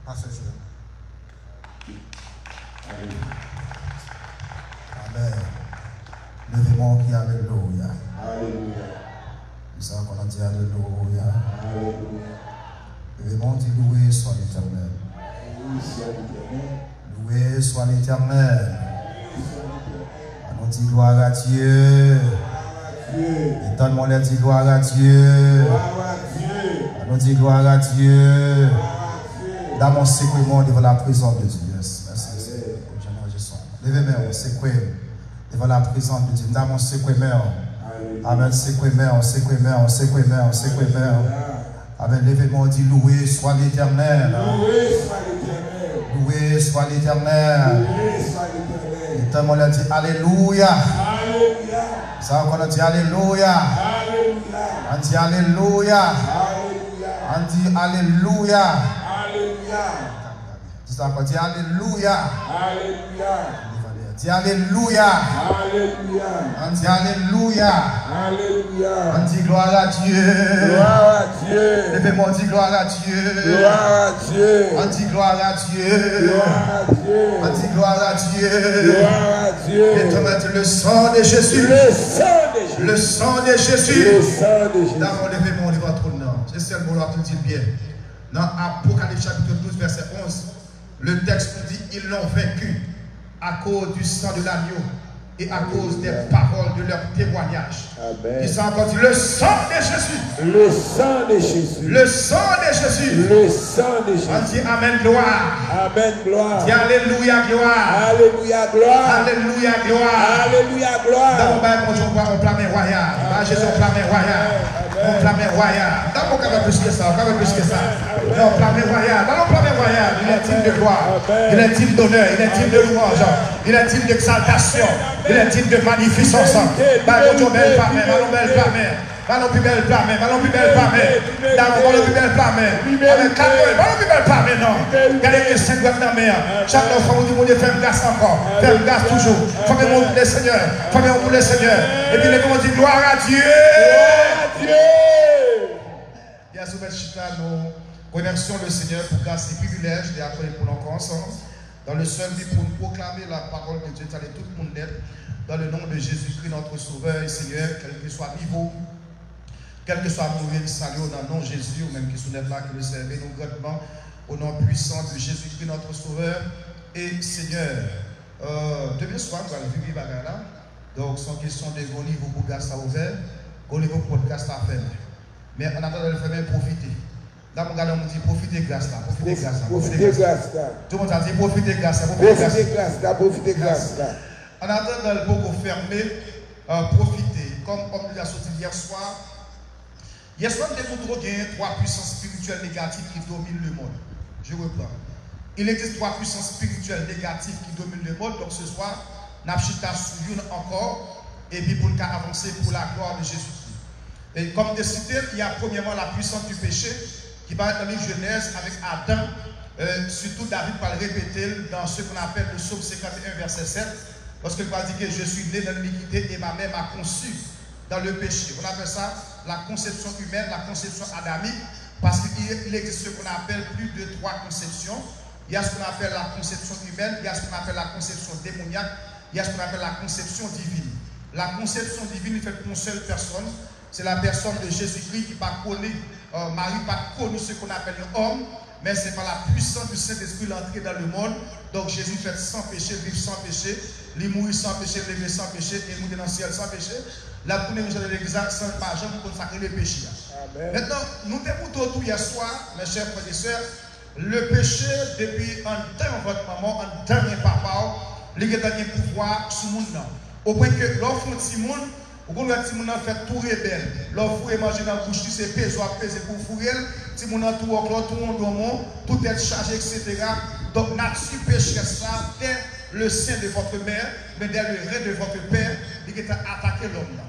Pasteur Joël. Amen. Levez-moi qui alléluia. Alléluia. Nous savons qu'on a dit alléluia. Alléluia. Levez-moi dit loué soit l'Éternel. Loué soit l'Éternel. Loué soit l'Éternel. On dit gloire à Dieu. Et tout le monde dit gloire à Dieu. On dit gloire à Dieu. Dans mon sécrément devant la présence de Dieu. Yes. Merci. Levez-moi, sécrément devant la présence de Dieu. Dans mon sécrément. Amen. Sécrément, sécrément, sécrément, sécrément. Amen. Levez-moi, dit loué soit l'Éternel. Loué soit l'Éternel. Loué soit l'Éternel. Loué soit l'Éternel. Et tout le monde dit alléluia. Alléluia. Ça, on a dit alléluia. Alléluia. On dit alléluia. Alléluia. On dit alléluia. Alléluia. C'est ça qu'on dit alléluia. Alléluia. Dis alléluia. Alléluia. On dit alléluia. Alléluia. On dit gloire à Dieu. Gloire à Dieu. Levez-moi, on dit gloire à Dieu. Gloire à Dieu. On dit gloire à Dieu. Gloire à Dieu. On dit gloire à Dieu. Gloire à Dieu. Et te mettre le sang de Jésus. Le sang de Jésus. Le sang de Jésus. Le sang de Jésus. D'abord, levez-moi, on y va trop de nom. C'est ça le mot, on dit bien. Dans Apocalypse chapitre 12, verset 11, le texte nous dit ils l'ont vaincu à cause du sang de l'agneau et à cause des paroles de leur témoignage. Amen. Ils sont encore dit le sang de Jésus. Le sang de Jésus. Le sang de Jésus. Le sang de Jésus. On dit Amen, gloire. Amen, gloire. Dis Alléluia, gloire. Alléluia, gloire. Alléluia, gloire. Alléluia, gloire. Dans mon bain, on clame royal. Jésus, on clame royal. On clame royal. Dans mon cas, plus que ça. On clame plus que ça. On clame royal. Dans mon clame royal. Il est digne de gloire. Il est digne d'honneur. Il est digne de louange. Il est digne d'exaltation. Il est digne de magnificence. Ballon belle femme. Ballon belle femme. Ballon plus belle femme. Ballon plus belle femme. Ballon plus belle femme. Avec 4 ballon plus belle femme. Non. Regardez que 5 doigts dans la mer. Chaque enfant dit mon Dieu, fais grâce encore. Fais grâce toujours. Fais mon le Seigneur. Fais mon le Seigneur. Et puis les gens disent gloire à Dieu. Bien sûr, nous remercions le Seigneur pour grâce et privilège et après pour nous ensemble. Dans le seul but pour nous proclamer la parole de Dieu, allez tout le monde d'être dans le nom de Jésus-Christ, notre Sauveur et Seigneur, quel que soit niveau, quel que soit mauvais salut dans le nom de Jésus, ou même qui soulève là, que le servez nous grandement au nom puissant de Jésus-Christ, notre Sauveur et Seigneur. Demain soir, nous allons vivre là. Donc, sans question de au niveau pour gaz à ouvert, au niveau pour podcast à faire. Mais en attendant de le faire, profiter. Là, mon gars, on dit profitez de grâce là. Profitez de grâce là. Profitez de grâce là. Tout le monde a dit profitez de grâce là. Profitez de grâce là. Profitez de grâce là. En attendant de le fermer, profitez. Comme on l'a sorti hier soir, nous avons gagné 3 puissances spirituelles négatives qui dominent le monde. Je reprends. Il existe 3 puissances spirituelles négatives qui dominent le monde. Donc ce soir, nous avons sur une encore. Et puis pour avancer pour la gloire de Jésus. Et comme décidé, il y a premièrement la puissance du péché qui va être dans les Genèse avec Adam. Surtout David va le répéter dans ce qu'on appelle le psaume 51 verset 7. Lorsqu'il va dire que je suis né dans l'iniquité et ma mère m'a conçu dans le péché. On appelle ça la conception humaine, la conception adamique. Parce qu'il existe ce qu'on appelle plus de 3 conceptions. Il y a ce qu'on appelle la conception humaine, il y a ce qu'on appelle la conception démoniaque, il y a ce qu'on appelle la conception divine. La conception divine est faite pour une seule personne. C'est la personne de Jésus-Christ qui n'a pas connu, Marie n'a pas connu ce qu'on appelle l'homme, mais c'est par la puissance du Saint-Esprit l'entrée dans le monde. Donc Jésus fait sans péché, vivre sans péché, il mourir sans péché, lever sans péché, et mourir dans le ciel sans péché. La première chose de l'église, sans pas jamais consacrer le péché. Maintenant, nous démontons tout hier soir, mes chers frères et sœurs, le péché, depuis un temps votre maman, un dernier papa, il y a un pouvoir sur le monde. Au point que l'enfant de monde, au point que le monde fait tout rebelle. L'enfant est mangé dans la bouche, c'est pesé pour fourrer. Si mon tout au clos, tout le monde, tout est chargé, etc. Donc, nature pécheresse ça, dès le sein de votre mère, mais dès le rein de votre père, il est attaqué l'homme.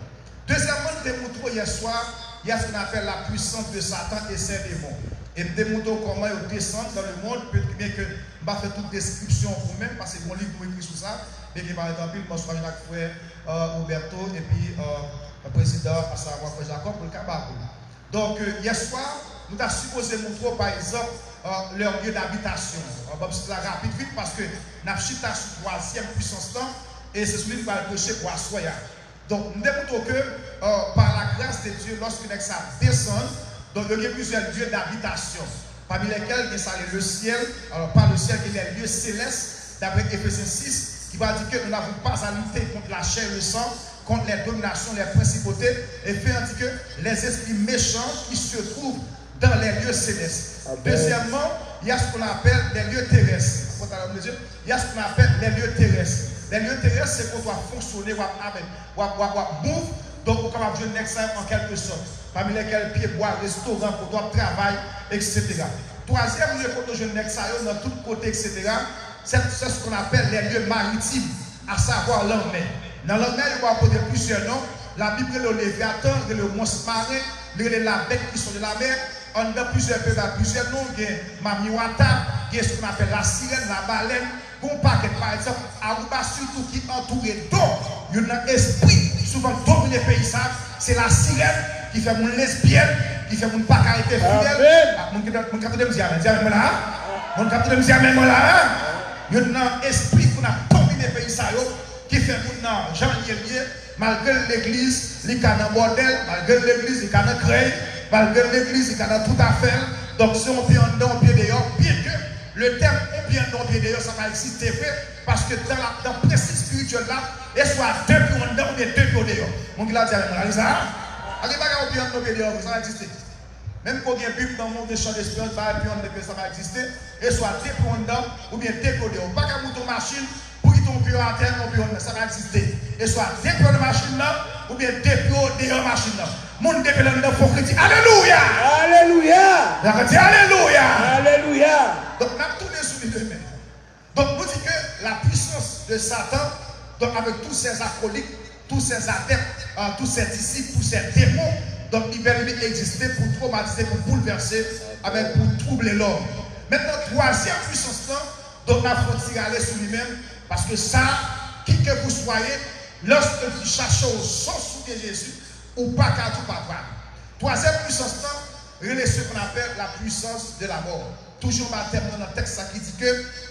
Deuxièmement, nous démontrons hier soir, il y a ce qu'on appelle la puissance de Satan et ses démons. Et nous démontrons comment ils descendent dans le monde, peut-être bien que je ne vais pas faire toute description pour vous-même, parce que mon livre est écrit sur ça. Mais par exemple, je suis avec frère Roberto et puis le président, à savoir frère Jacob, pour le Cabaret. Donc, hier soir, nous avons supposé montrer par exemple leur lieu d'habitation. On va la rapide vite parce que nous avons chita sur la troisième puissance là et c'est celui qui va le prêcher pour assoyer. Donc nous démontrons que par la grâce de Dieu, lorsque ça descend, donc il y a plusieurs lieux d'habitation, parmi lesquels il y a le ciel, alors pas le ciel, il y a les lieux célestes, d'après Éphésiens 6, qui va dire que nous n'avons pas à lutter contre la chair et le sang, contre les dominations, les principautés, et fait dire que les esprits méchants qui se trouvent dans les lieux célestes. Amen. Deuxièmement, il y a ce qu'on appelle les lieux terrestres. Il y a ce qu'on appelle les lieux terrestres. Les lieux terrestres, c'est qu'on doit fonctionner, move, donc on va jouer en quelque sorte. Parmi lesquels pieds, bois, restaurant, qu'on doit travailler, etc. Troisième lieu qu'on doit jouer dans tous côtés, etc. C'est ce qu'on appelle les lieux maritimes, à savoir l'en mer. Dans l'en mer, il va apporter plusieurs noms. La Bible, le Léviathan, le monstre marin, la bête qui sont de la mer. On a plusieurs noms. Il y a Mamiwata, il y a ce qu'on appelle la sirène, la baleine. Bon paquet, par exemple, Aruba, surtout qui entouré d'eau. Il y a un esprit, souvent domine les pays, c'est la sirène qui fait mon lesbienne, qui fait mon pas caractère fidèle. Mon capitaine me dit, mon capitaine me dit, il y a un esprit qui a dominé les pays, qui fait mon Jean Yélier, malgré l'église, il y a un bordel, malgré l'église, il y a un crée, malgré l'église, il y a tout à faire. Donc, si on pied en dedans, on pied dehors, bien que le terme on pied en dedans, on pied dehors, ça va exister parce que dans le principe spirituel là, il soit deux pieds en dedans, ou bien deux pieds dehors. Mon gars dit, allez, on pied en dedans, pied dehors, ça va exister. Même quand il y a un Bible dans le monde des champs d'espérance, ça va exister. Et soit deux pieds en dedans, ou bien deux pieds dehors. Pas qu'à monter une machine, pour qu'il tombe à terre, ça va exister. Et soit deux pieds de machine là, ou bien deux pieds dehors machine là. Mon deux pieds là, il faut que tu dis Alléluia! Alléluia! Alléluia! Alléluia! Donc, on a tous les soumis de main. Donc, nous dit que la puissance de Satan, donc avec tous ses acolytes, tous ses adeptes, tous ses disciples, tous ses démons, donc il va exister pour traumatiser, pour bouleverser, pour troubler l'homme. Maintenant, troisième puissance, donc il faut tirer sur lui-même, parce que ça, qui que vous soyez, lorsque vous cherchez au sens de Jésus, ou pas qu'à tout pas. Troisième puissance, c'est ce qu'on appelle la puissance de la mort. Toujours dans le texte qui dit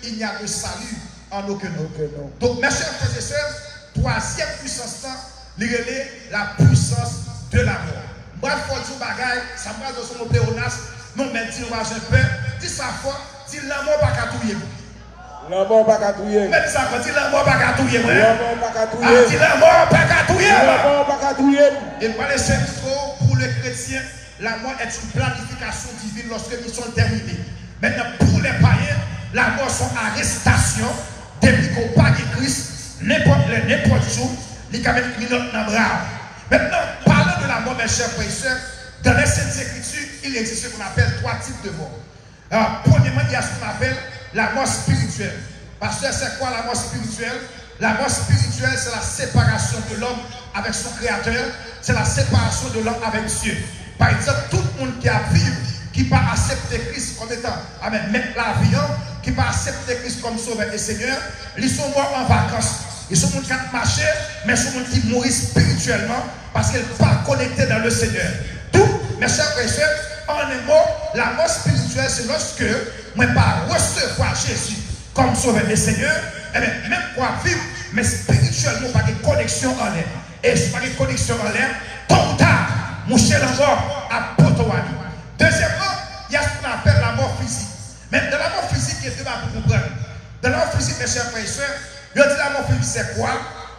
qu'il n'y a de salut en aucun autre. Donc, mes chers frères et sœurs, troisième puissance, c'est la puissance de la mort. Moi, il faut dire bagaille, ça me passe dans son pléonas, non, mais dis moi je peur, dis sa foi, dis la mort pas qu'à tout. La mort pas qu'à tout. Mais ça, dis la mort pas qu'à tout. La mort pas qu'à tout. Dis la mort pas qu'à tout. La mort pas qu'à tout. Et pas laisser trop pour les chrétiens, la mort est une planification divine lorsque nous sommes terminés. Maintenant, pour les païens, la mort sont arrestation, depuis qu'on parle de Christ, n'importe jour, il y a même une autre bras. Maintenant, parlant de la mort, mes chers frères et sœurs, dans les Saintes Écritures, il existe ce qu'on appelle trois types de mort. Alors, premièrement, il y a ce qu'on appelle la mort spirituelle. Parce que c'est quoi la mort spirituelle? La mort spirituelle, c'est la séparation de l'homme avec son Créateur, c'est la séparation de l'homme avec Dieu. Par exemple, tout le monde qui a vécu, qui va accepter Christ comme étant, mettre la vie, qui va accepter Christ comme sauveur et Seigneur, ils sont morts en vacances. Ils sont qui ont marché, mais ils sont qui mourent spirituellement parce qu'ils ne sont pas connectés dans le Seigneur. Tout, mes chers frères et sœurs, en un mot, la mort spirituelle, c'est lorsque moi pas recevoir Jésus comme sauveur et Seigneur, et bien, même pour vivre, mais spirituellement, pas de connexion en l'air. Et si pas de connexion en l'air, tôt ou tard, mon cher la mort à Potowani. Deuxièmement, il y a ce qu'on appelle la mort physique. Mais dans la mort physique, il y a deux pour comprendre. Dans la mort physique, mes chers frères et sœurs, je dis la mort physique, c'est quoi?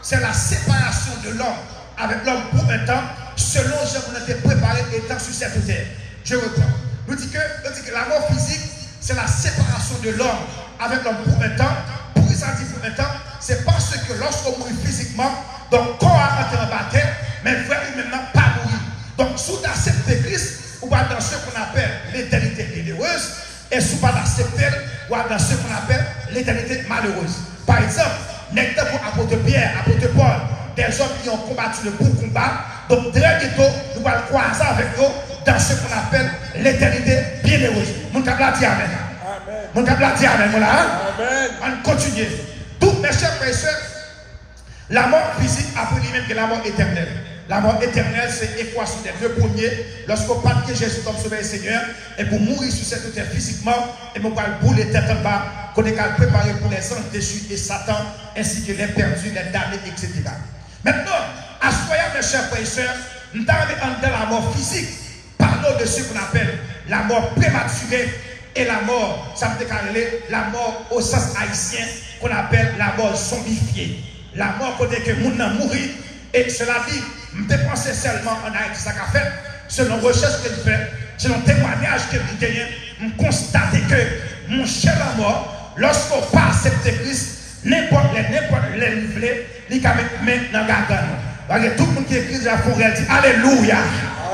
C'est la séparation de l'homme avec l'homme pour un temps, selon ce qu'on a été préparé étant sur cette terre. Je reprends. Je dis que la mort physique, c'est la séparation de l'homme avec l'homme pour un temps. Pour ça dit pour un temps, c'est parce que lorsqu'on mourit physiquement, donc corps a été en baptême, mais vraiment maintenant pas mourir. Donc, sous d'accepter Christ, ou pas dans ce qu'on appelle l'éternité bienheureuse, et sous pas d'accepter, ou dans ce qu'on appelle l'éternité malheureuse. Par exemple, n'est-ce pas apôtre Pierre, apôtre Paul, des hommes qui ont combattu le bon combat, donc très bientôt, nous allons croiser avec eux dans ce qu'on appelle l'éternité bienheureuse. Mon tabla dit Amen. Mon tabla dit Amen. Voilà. Amen. On continue. Tous mes chers frères et sœurs, la mort physique après lui-même que la mort éternelle. La mort éternelle, c'est l'équation des deux premiers. Lorsqu'on parle que Jésus comme sauveur et Seigneur, et pour mourir sur cette terre physiquement, et pour bouler tête en bas, qu'on est préparé pour les anges déchus et Satan, ainsi que les perdus, les damnés, etc. Maintenant, à soyez, mes chers frères et sœurs, nous avons dans la mort physique, parlons de ce qu'on appelle la mort prématurée et la mort, ça me déclaré, la mort au sens haïtien, qu'on appelle la mort zombifiée. La mort côté que moun nan mourir, et cela dit, je ne pense seulement en Haïti, ça qu'a fait, selon recherche que je fais, selon témoignage que je gagne, je constate que mon cher la mort, lorsqu'on pas accepter Christ, n'importe les livrets, il va mettre main dans la gargane. Tout le monde qui écrit la forêt dit Alléluia.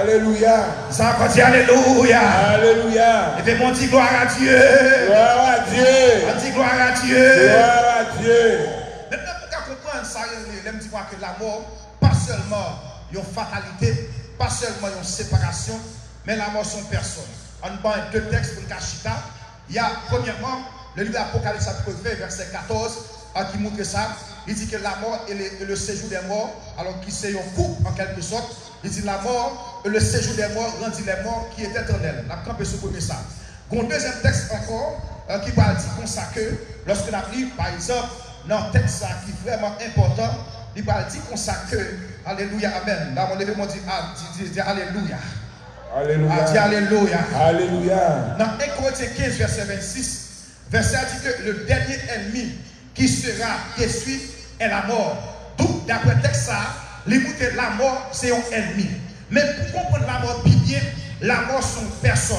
Alléluia. Ça encore dit Alléluia. Alléluia. Et puis on dit gloire à Dieu. Gloire à Dieu. On dit gloire à Dieu. Gloire à Dieu. Maintenant, pour comprendre ça, il me dit que la mort, pas seulement une fatalité, pas seulement une séparation, mais la mort sans personne. On prend deux textes pour le Kachita. Il y a premièrement le livre d'Apocalypse chapitre 20, verset 14, qui montre ça. Il dit que la mort et le séjour des morts, alors qu'il c'est un couple en quelque sorte. Il dit la mort et le séjour des morts rendit les morts qui étaient éternels. La campe se connaît ça. Un deuxième texte encore qui parle comme ça que lorsqu'on a lu, par exemple, dans un texte qui est vraiment important, il parle comme ça que Alléluia, Amen. Là, mon levé m'a dit Alléluia. Alléluia. Dit Alléluia. Alléluia. Dans 1 Corinthiens 15, verset 26, verset dit que le dernier ennemi qui sera détruit est la mort. Donc, d'après le texte, la mort, c'est un ennemi. Mais pour comprendre la mort bien, la mort, c'est une personne.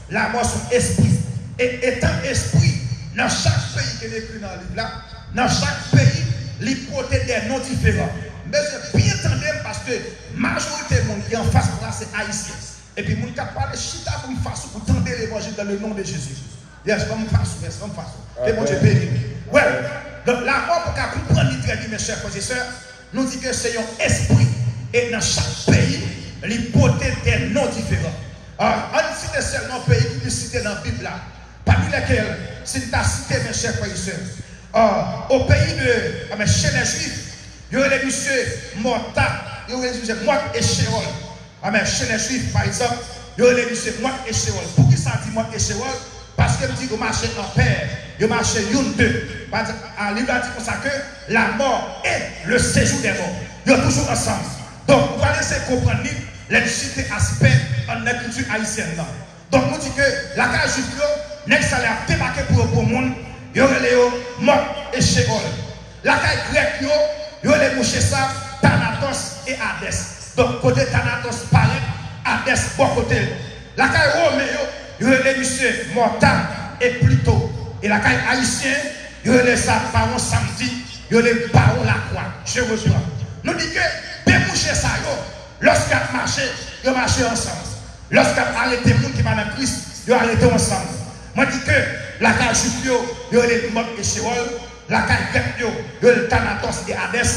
La mort, c'est un esprit. Et étant esprit, dans chaque pays qui est écrit dans le livre là, dans chaque pays, il porte des noms différents. Mais c'est bien entendu parce que la majorité des gens qui est en face de là, c'est haïtien. Et puis, les gens qui parlent chita pour me faire pour tendre l'évangile dans le nom de Jésus. Yes, c'est pas mon façon, c'est pas mon façon. Et mon Dieu béni. Ouais. Donc la mort, pour qu'on comprenne très bien, mes chers frères et sœurs, nous dit que c'est un esprit. Et dans chaque pays, il porte des noms différents. On cite seulement un pays qui est cité dans la Bible là. Parmi lesquels, c'est ta cité, mes chers frères et sœurs. Au pays de, chez les Juifs, il y aurait les monsieur Morta, il y aurait les monsieur Mort et Chéol. Chez les Juifs, par exemple, il y aurait les monsieur Mort et Chéol. Pour qui ça dit Mort et Chéol? Parce que me dit que marché en paire, il marche une deux. En livre dit comme ça que la mort et le séjour des morts, ils sont toujours ensemble. Donc, vous allez laisser comprendre les différents aspects en la culture haïtienne. Donc, on dit que la case juive, next ça a débarqué pour le monde, il y aurait les morts et Chéol. La case grecque, il y aurait les mouches ça, Thanatos et Hadès. Donc, côté Thanatos paraît, Hadès, bon côté. La case romaine, il y a les messieurs Morta et Pluto. Et la caille haïtienne, il y a les parents samedi, il y a les parents la croix. Je reçois. Nous disons que des mouches ça, lorsqu'ils marché, ils marché ensemble. Lorsqu'ils arrêté les gens qui sont dans Christ, ils ont arrêté ensemble. Moi, je dis que la caille juive, il y a les morts et Chéol. La caille grecque, il y a le Thanatos et Hadès.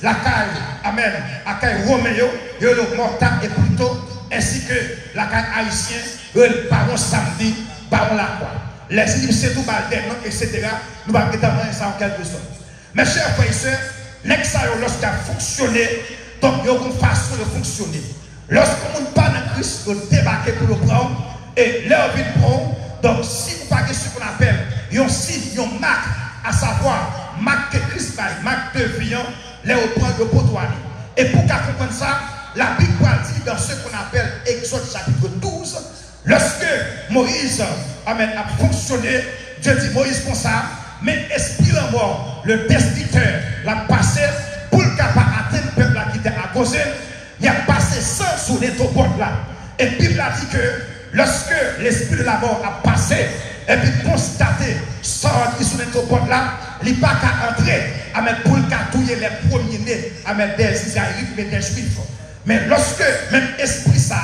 La caille, Amen, la caille romaine, il y a le Morta et Pluto. Ainsi que la caille haïtienne, le baron samedi, baron la croix. Les Égyptiens, tout balden, etc. Nous allons établir ça en quelque sorte. Mes chers frères et sœurs, l'examen, lorsqu'il a fonctionné, donc il y a une façon de fonctionner. Lorsqu'on ne parle de Christ, on débarque pour le prendre, et leur vie prend. Donc, si vous parlez de ce qu'on appelle un signe, une marque, à savoir, marque de Christ, marque de viande, les reprendre le potoir. Et pour qu'on comprenne ça, la Bible dit dans ce qu'on appelle Exode chapitre 12, lorsque Moïse a fonctionné, Dieu dit Moïse comme ça, mais esprit la mort, le destituteur, l'a passé pour le capable atteindre le peuple qui était à cause, il a passé sans sous les topotes là. Et puis Bible a dit que lorsque l'esprit de la mort a passé, et puis constaté sans qui sous les topotes là, il n'a pas qu'à entrer pour le catouiller les premiers-nés des Israélites et des Juifs. Mais lorsque même esprit ça,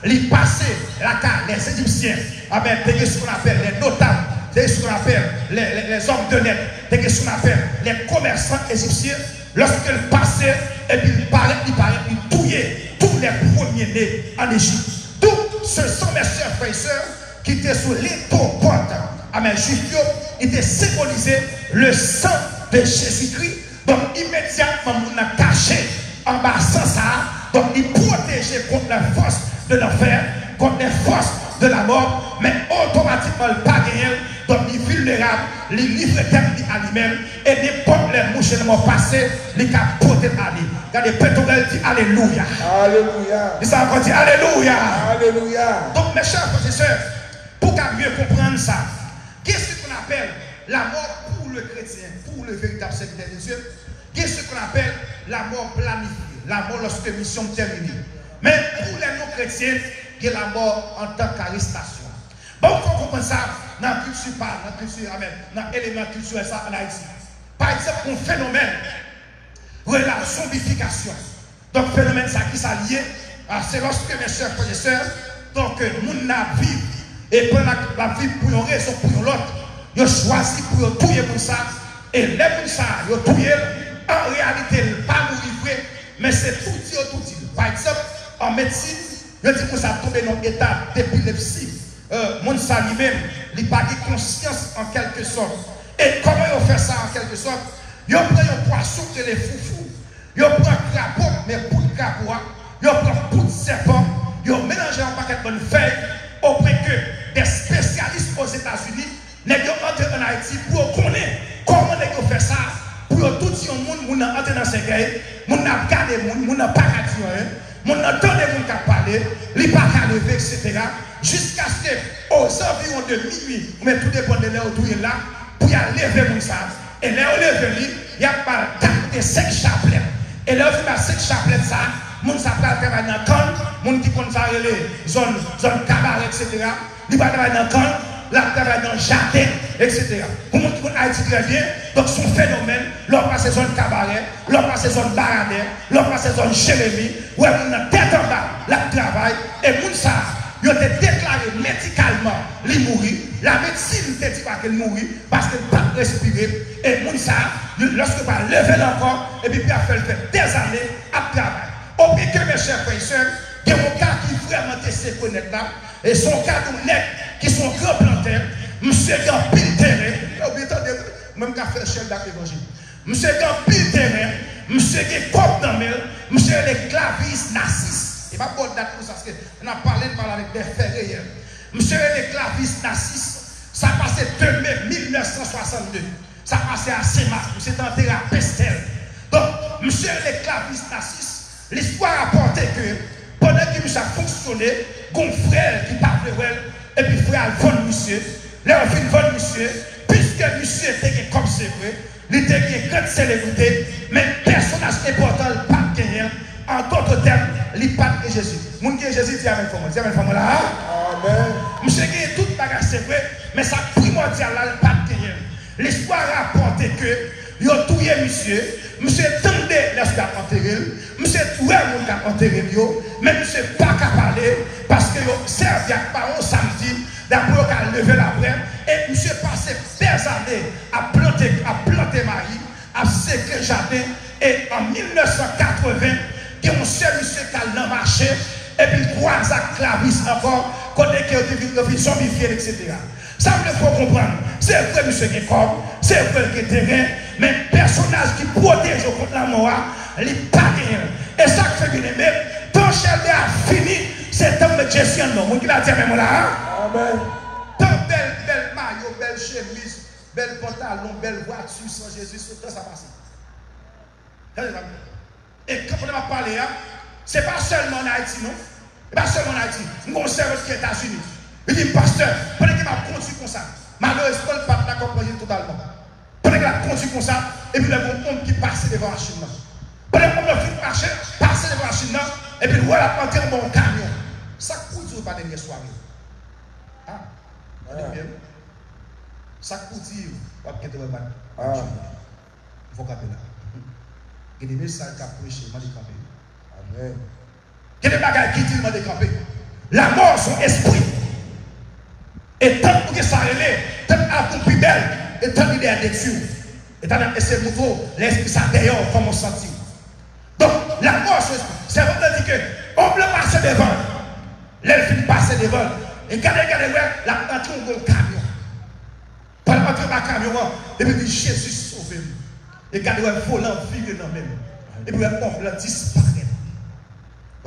il passait les Égyptiens, ce qu'on appelle les notables, ce qu'on appelle les hommes de lettres, ce qu'on appelle les commerçants égyptiens, lorsqu'il passait, et puis il touillait tous les premiers-nés en Égypte. Donc, ce sont mes chers frères et sœurs qui étaient sous l'étopote. Juifs, il était symbolisé le sang de Jésus-Christ. Donc, immédiatement, on a caché en bas sans ça. Donc il protégeait contre la force de l'enfer, contre les forces de la mort, mais automatiquement le pas gagné. Donc il est vulnérable, il livre à lui-même, et n'importe les mouches qui m'ont passé, il a porté à lui. Regardez, Pétorel dit Alléluia. Alléluia. Il s'est encore dit Alléluia. Alléluia. Donc mes chers frères et sœurs, pour qu'à mieux comprendre ça, qu'est-ce qu'on appelle la mort pour le chrétien, pour le véritable serviteur de Dieu? Qu'est-ce qu'on appelle la mort planifiée, la mort lorsque la mission est terminée? Mais pour les non-chrétiens, il y a la mort en tant qu'arrestation. Bon, il faut comprendre ça dans la culture, dans l'élément culturel ça en Haïti. Par exemple, un phénomène, la zombification. Donc, phénomène ça qui s'allie, c'est lorsque mes chers frères et sœurs, donc, nous avons vie, et pendant la vie pour une raison, pour l'autre, ils ont choisi pour tuer pour ça, et les pour ça, ils ont tué, en réalité, pas mourir, mais c'est tout dit. Par exemple, en médecine, je dis que ça tombe dans un état d'épilepsie. Mon ça lui-même, il n'a pas de conscience en quelque sorte. Et comment ils fait ça en quelque sorte? Ils prennent un poisson que les foufous, ils prennent un crapaud, mais pour le crapaud, ils prennent pour le serpent, ils mélangent un paquet de feuilles, auprès que des spécialistes aux États-Unis, ils entrent en Haïti pour connaître comment ils fait ça, pour tout dire au monde, ils entrent dans ces guerres, ils ont gardé, ils n'ont pas qu'à dire, ils ont entendu les gens parler, ils n'ont pas qu'à lever, etc. Jusqu'à ce qu'aux environs de minuit, mais tout dépend de l'heure où il est là, pour y aller lever mon ça. Et là, on lève lui, il y a pas de 5 chapelets. Et là, on fait 5 chapelets ça, mon ça va travailler dans le camp, mon qui compte ça, zone cabaret, etc. Il va travailler dans le camp, là, travailler dans le jardin, etc. Pour mon qui compte Haïti très bien, donc son phénomène, l'on passe zone cabaret, l'on passe zone baradère, l'on passe zone Jérémie, où on a tête en bas, là, travail, et mon ça. Il a été déclaré médicalement qu'il mourit. La médecine ne dit pas qu'il mourit parce qu'il ne peut pas respirer. Et Mounsa, lorsque va lever encore, et puis il a fait des années à travailler. Au pied que mes chers frères et sœurs, il y a un cas qui vraiment testé connaître là. Et son cas de nègres qui sont grands planteurs, monsieur qui a pile terrain. Même qui a fait chef d'évangile. Monsieur qui a pile terrain, monsieur qui est cop dans le monsieur les clavistes narcisses. Il va pas date pour ça, parce qu'on a parlé avec des faits réels. Monsieur les clavistes Narcisse, ça passait 2 mai 1962. Ça passait à Saint-Marc, monsieur enterré à Pestel. Donc, monsieur les clavistes Narcisse, l'histoire rapportait que pendant que monsieur a fonctionné, un frère qui parlait, et puis frère Von monsieur, là on fait Von monsieur, puisque monsieur était comme c'est vrai, il était une grande célébrité, mais personnage important, pas gagné. En d'autres termes, il pas de Jésus. Mon Dieu Jésus dit avec moi. Dis avec moi là. Amen. Monsieur qui est tout bagage c'est vrai, mais ça primordial là, il pas de gagné. L'histoire rapporte que il a tué monsieur. Monsieur tendait lorsqu'il a enterré. Monsieur tué mon qui a enterré mais monsieur pas qu'à parler parce que il servi à parole samedi. D'abord qu'à lever la brève et monsieur passé des années à planter Marie, à séquer jardin et en 1980 il y a un seul monsieur qui a marché et puis il croise à Clavis encore, côté qui a été zombifié, etc. Ça, il faut comprendre. C'est vrai, monsieur qui est comme, c'est vrai qui est terrain, mais personnage qui protège contre la mort, il n'est pas rien. Et ça qui fait bien aimé, ton chef a fini, c'est un de Jésus en nom. Qui l'a dit même là? Amen. Tant belle maillot, belle chemise, belle pantalon, belle voiture sans Jésus, tout ça passe. Et quand on va parler, ce n'est pas seulement en Haïti, non? Ce n'est pas seulement en Haïti. Nous avons servi aux États-Unis. Il dit, pasteur, pendant qu'il m'a conduit comme ça, malheureusement, il ne peut pas comprendre totalement. Pendant qu'il a conduit comme ça, et puis il y a un homme qui passe devant la Chine. Pendant qu'il a marché, passer devant la Chine, et puis il voit la planter dans mon camion. Ça coûte ou pas dernière soirée? Ah, bien. Ça coûte ou pas de battre? Il faut capter là. Il y a des messages qui ont prêché, m'a décampé. Amen. Il y a des bagages qui disent, m'a décampé. La mort, son esprit. Et tant que ça relève, tant que plus belle, et tant qu'il est addiction. Et tant que c'est nouveau, l'esprit ça d'ailleurs, comme on sentit. Donc, la mort, son esprit. C'est vraiment dit que, on peut passer devant. L'elfine passe devant. Et quand la entrée au camion. Pendant l'entrée dans le camion, et puis dit, Jésus sauve-nous. Et quand il volant viré dans même. Et puis on l'a disparaît.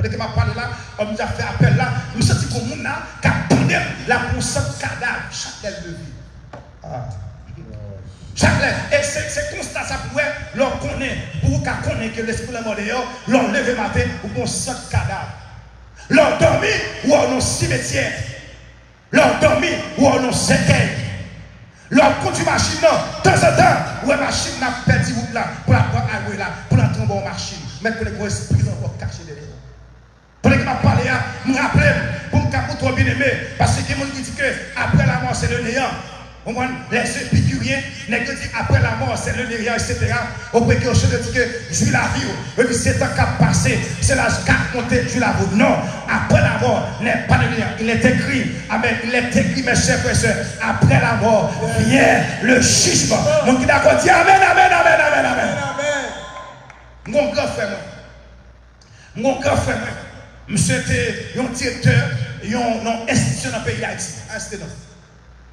Pendant que m'a parlé là, on nous a fait appel là, nous sentons que monde là qui a pondé la conscience cadavre chaque aile de vie. Et c'est constat ça pour l'on connaît, pour qu'on connaisse que l'esprit de mort dehors, l'on levé matin pour qu'on sente cadavre. L'on dormi ou on a cimetière. L'on dormi ou on a cercueil. L'on conduit machine là, de temps en temps, ou la machine n'a perdu route là, pour la prendre à là, pour la tomber en machine. Mais pour les gros esprits encore cachés derrière. Pour les qui m'a parlé, je me rappelle, pour me trop bien aimé, parce que les gens qui disent que après la mort c'est le néant. Les épicuriens, les gens qui disent après la mort c'est le néant, etc. Au précaution de dire que je la vie, et puis c'est un cap passé, c'est la carte montée, je la vie. Non, après la mort n'est pas de néant. Il est écrit, amen, il est écrit, mes chers frères et sœurs, après la mort vient le jugement. Donc il a dit amen, amen, amen, amen, amen. Mon grand frère, monsieur était un directeur d'une institution dans le pays d'Haïti.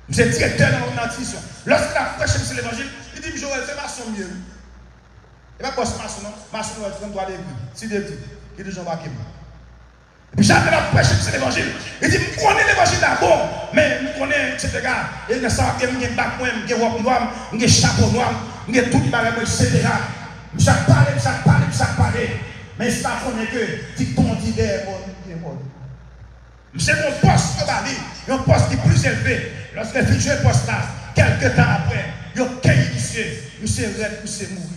Monsieur est directeur dans une institution. Lorsqu'il a prêché sur l'évangile, il dit Joël, c'est maçon mieux. Il n'est pas maçon, non. Maçon, il a 33 degrés. Si des petits, il dit Jean-Marc. Et puis j'avais la prêché sur l'évangile. Il dit, je connais l'évangile d'abord, mais je connais, etc. Et il y a ça, il y a un bac, il y a un robe noir, il y a un chapeau noir, il y a tout le bagage, etc. Chaque parler. Mais ça connaît que tu ton d'idée c'est mon poste que un poste qui est plus élevé. Lorsque je suis poste là, quelques temps après, il y a cueilli monsieur Red, monsieur mourir.